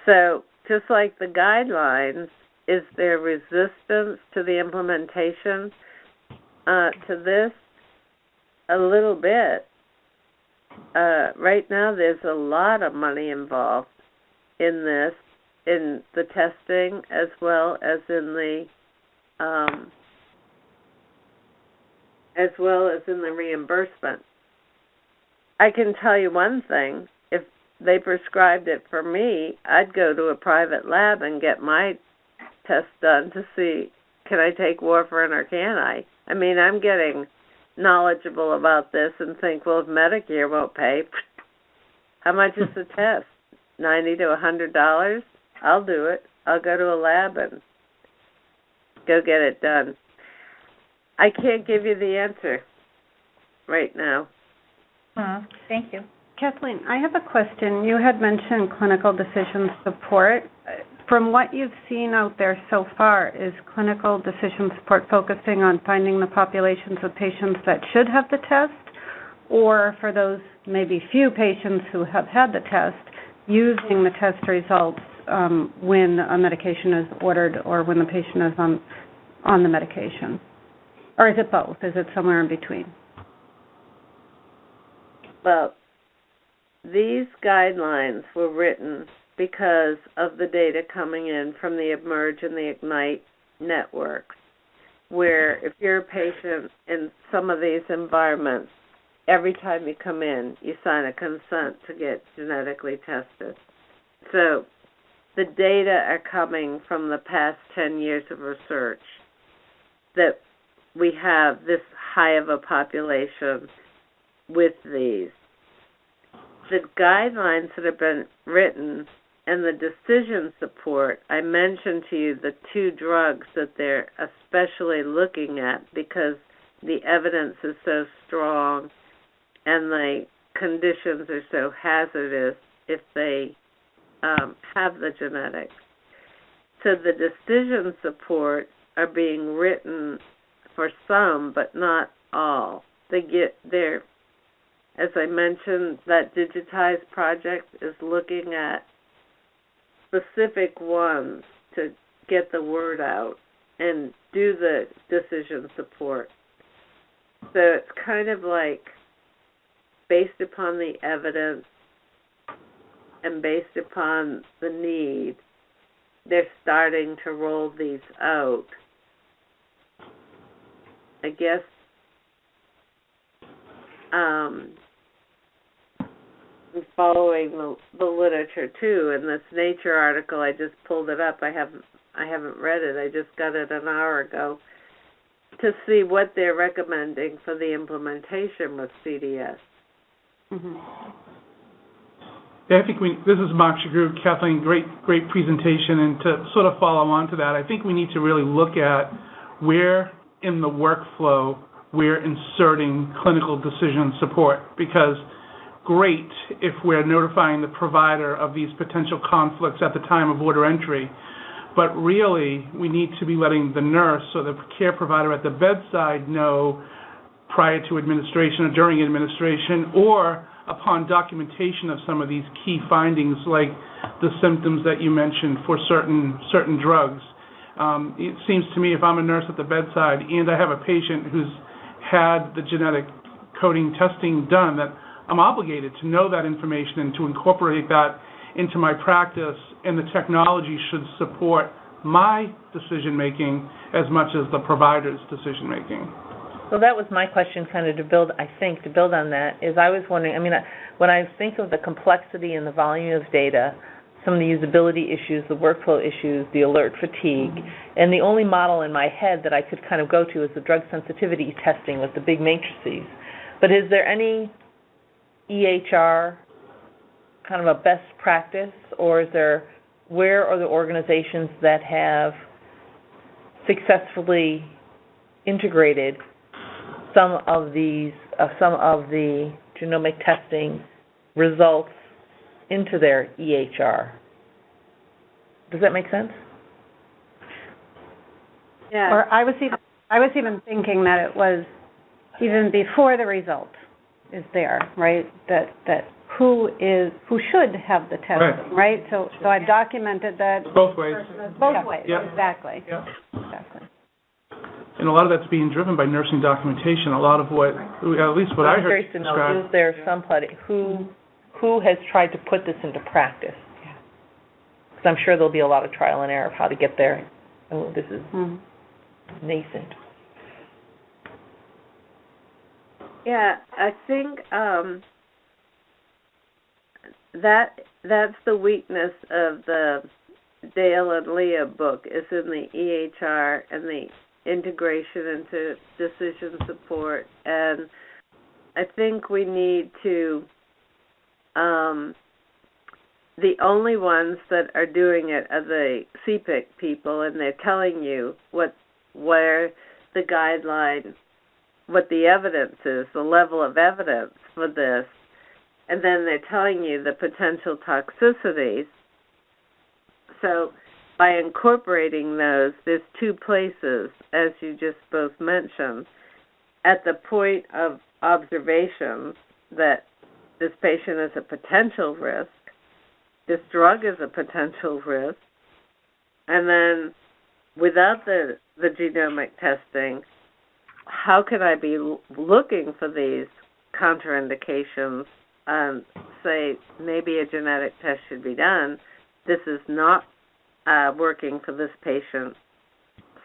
So just like the guidelines, is there resistance to the implementation to this? A little bit. Right now there's a lot of money involved in this, in the testing as well as in the reimbursement. I can tell you one thing, if they prescribed it for me, I'd go to a private lab and get my test done to see, can I take warfarin or can I? I mean, I'm getting knowledgeable about this and think, well, if Medicare won't pay, how much is the test? $90 to $100? I'll do it. I'll go to a lab and go get it done. I can't give you the answer right now. Thank you. Kathleen, I have a question. You had mentioned clinical decision support. From what you've seen out there so far, is clinical decision support focusing on finding the populations of patients that should have the test, or for those maybe few patients who have had the test, using the test results when a medication is ordered or when the patient is on the medication? Or is it both? Is it somewhere in between? Well, these guidelines were written because of the data coming in from the eMERGE and the IGNITE networks, where if you're a patient in some of these environments, every time you come in, you sign a consent to get genetically tested. So the data are coming from the past 10 years of research that we have this high of a population with these. The guidelines that have been written and the decision support, I mentioned to you the two drugs that they're especially looking at because the evidence is so strong and the conditions are so hazardous if they have the genetics. So the decision support are being written for some, but not all. They're, as I mentioned, that digitized project is looking at specific ones to get the word out and do the decision support. So it's kind of like based upon the evidence and based upon the need, they're starting to roll these out. I guess following the literature too. In this Nature article, I just pulled it up. I haven't read it. I just got it an hour ago to see what they're recommending for the implementation with CDS. Mm-hmm. Yeah, I think this is Mark Shagru. Kathleen, great presentation. And to sort of follow on to that, I think we need to really look at where in the workflow we're inserting clinical decision support, because great if we're notifying the provider of these potential conflicts at the time of order entry, but really we need to be letting the nurse or the care provider at the bedside know prior to administration or during administration or upon documentation of some of these key findings like the symptoms that you mentioned for certain drugs. It seems to me if I'm a nurse at the bedside and I have a patient who's had the genetic coding testing done, that I'm obligated to know that information and to incorporate that into my practice, and the technology should support my decision-making as much as the provider's decision-making. So that was my question, kind of to build on that, is I was wondering, when I think of the complexity and the volume of data, some of the usability issues, the workflow issues, the alert fatigue, and the only model in my head that I could kind of go to is the drug sensitivity testing with the big matrices. But is there any EHR kind of a best practice, or is there where are the organizations that have successfully integrated some of the genomic testing results into their EHR? Does that make sense? Yeah. Or I was even thinking that it was even before the result is there, right? That who should have the testing, right? So I've documented that. Both ways. Both ways, yeah. Exactly. Yeah. Exactly. And a lot of that's being driven by nursing documentation. A lot of what, at least what I heard described. I'm curious to know, is there somebody who has tried to put this into practice? Because I'm sure there'll be a lot of trial and error of how to get there. Oh, this is nascent. Yeah, I think that's the weakness of the Dale and Leah book, is in the EHR and the integration into decision support. And I think we need to, the only ones that are doing it are the CPIC people, and they're telling you where the guideline, what the evidence is, the level of evidence for this, and then they're telling you the potential toxicities. So by incorporating those, there's two places, as you just both mentioned, at the point of observation that this patient is a potential risk, this drug is a potential risk, and then without the genomic testing, how can I be looking for these contraindications and say maybe a genetic test should be done? This is not working for this patient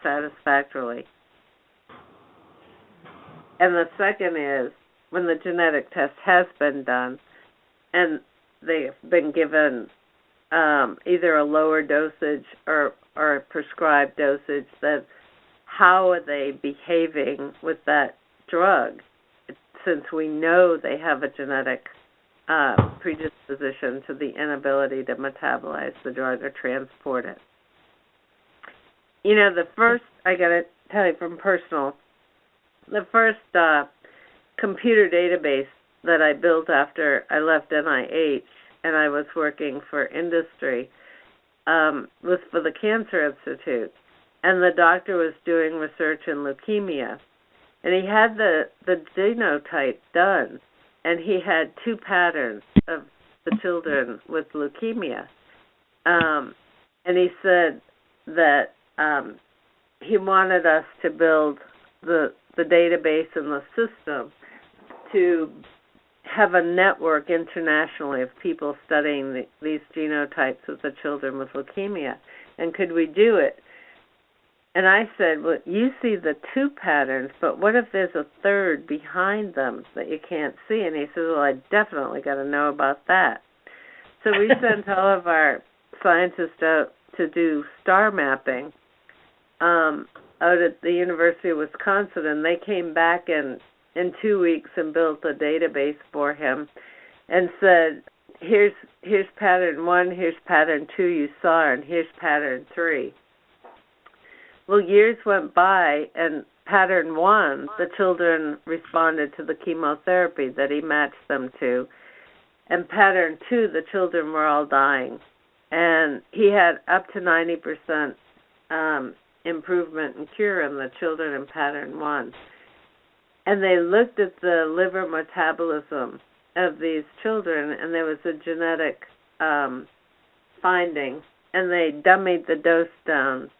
satisfactorily. And the second is when the genetic test has been done and they've been given either a lower dosage or a prescribed dosage, that how are they behaving with that drug, since we know they have a genetic predisposition to the inability to metabolize the drug or transport it. You know, the first, I got to tell you from personal, the first computer database that I built after I left NIH and I was working for industry was for the Cancer Institute. And the doctor was doing research in leukemia. And he had the genotype done, and he had two patterns of the children with leukemia. And he said that he wanted us to build the database and the system to have a network internationally of people studying these genotypes of the children with leukemia. And could we do it? And I said, well, you see the two patterns, but what if there's a third behind them that you can't see? And he said, well, I definitely got to know about that. So we sent all of our scientists out to do star mapping out at the University of Wisconsin, and they came back in 2 weeks and built a database for him and said, here's pattern 1, here's pattern 2 you saw, and here's pattern 3. Well, years went by, and pattern 1, the children responded to the chemotherapy that he matched them to, and pattern 2, the children were all dying. And he had up to 90% improvement and cure in the children in pattern 1. And they looked at the liver metabolism of these children, and there was a genetic finding, and they dummied the dose down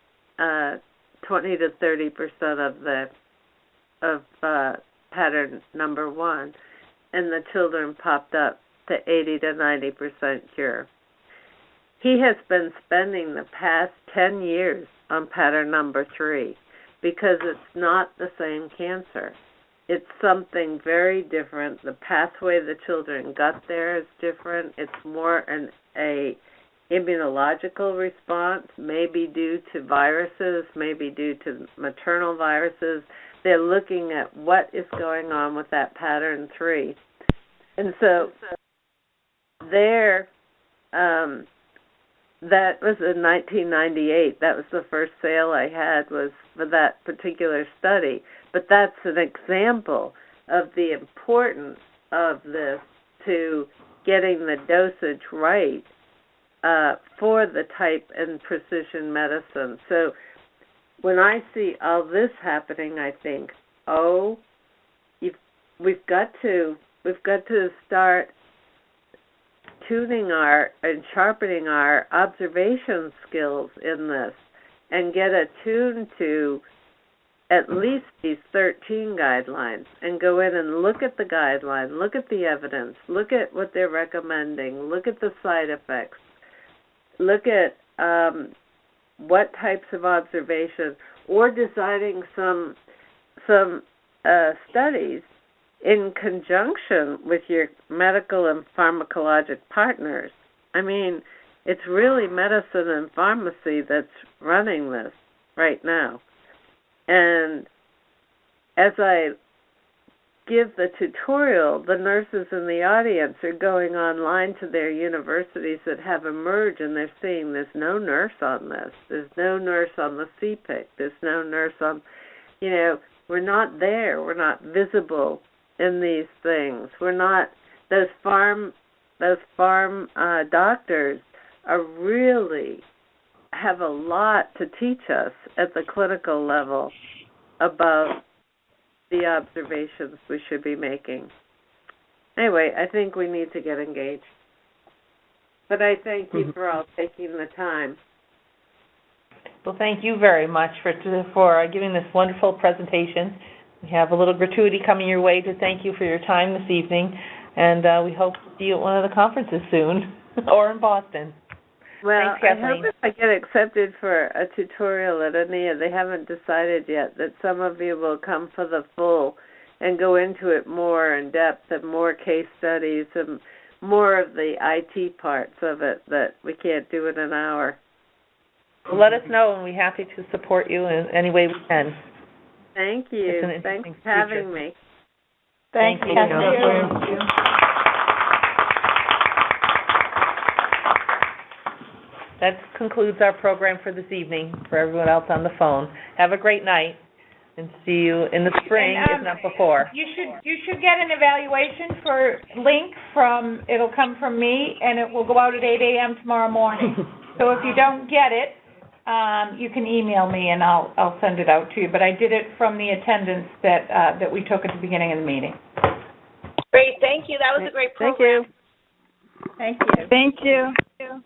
20 to 30% of pattern number 1, and the children popped up to 80 to 90% cure. He has been spending the past 10 years on pattern number 3 because it's not the same cancer. It's something very different. The pathway the children got there is different. It's more a immunological response, maybe due to viruses, maybe due to maternal viruses. They're looking at what is going on with that pattern 3. And so they're that was in 1998. That was the first sale I had, was for that particular study. But that's an example of the importance of this to getting the dosage right for the type and precision medicine. So when I see all this happening, I think, we've got to start tuning and sharpening our observation skills in this and get attuned to at least these 13 guidelines and go in and look at the guideline, look at the evidence, look at what they're recommending, look at the side effects, look at what types of observation, or designing some studies in conjunction with your medical and pharmacologic partners. I mean, it's really medicine and pharmacy that's running this right now. And as I give the tutorial, the nurses in the audience are going online to their universities that have emerged, and they're seeing there's no nurse on this. There's no nurse on the CPIC. There's no nurse on, we're not there. We're not visible in these things. We're not, those farm doctors are really have a lot to teach us at the clinical level about the observations we should be making. Anyway, I think we need to get engaged. But I thank you for all taking the time. Well, thank you very much for giving this wonderful presentation. We have a little gratuity coming your way to thank you for your time this evening, and we hope to see you at one of the conferences soon, or in Boston. Well, Thanks, I hope if I get accepted for a tutorial at ANIA, they haven't decided yet, that some of you will come for the full and go into it more in depth and more case studies and more of the IT parts of it that we can't do in an hour. Well, let us know, and we're happy to support you in any way we can. Thank you. Thanks for having me. Thank you. That concludes our program for this evening, for everyone else on the phone. Have a great night, and see you in the spring, if not before. You should get an evaluation link it'll come from me, and it will go out at 8 a.m. tomorrow morning. So if you don't get it, you can email me, and I'll send it out to you. But I did it from the attendance that we took at the beginning of the meeting. Great, thank you. That was a great program. Thank you. Thank you. Thank you.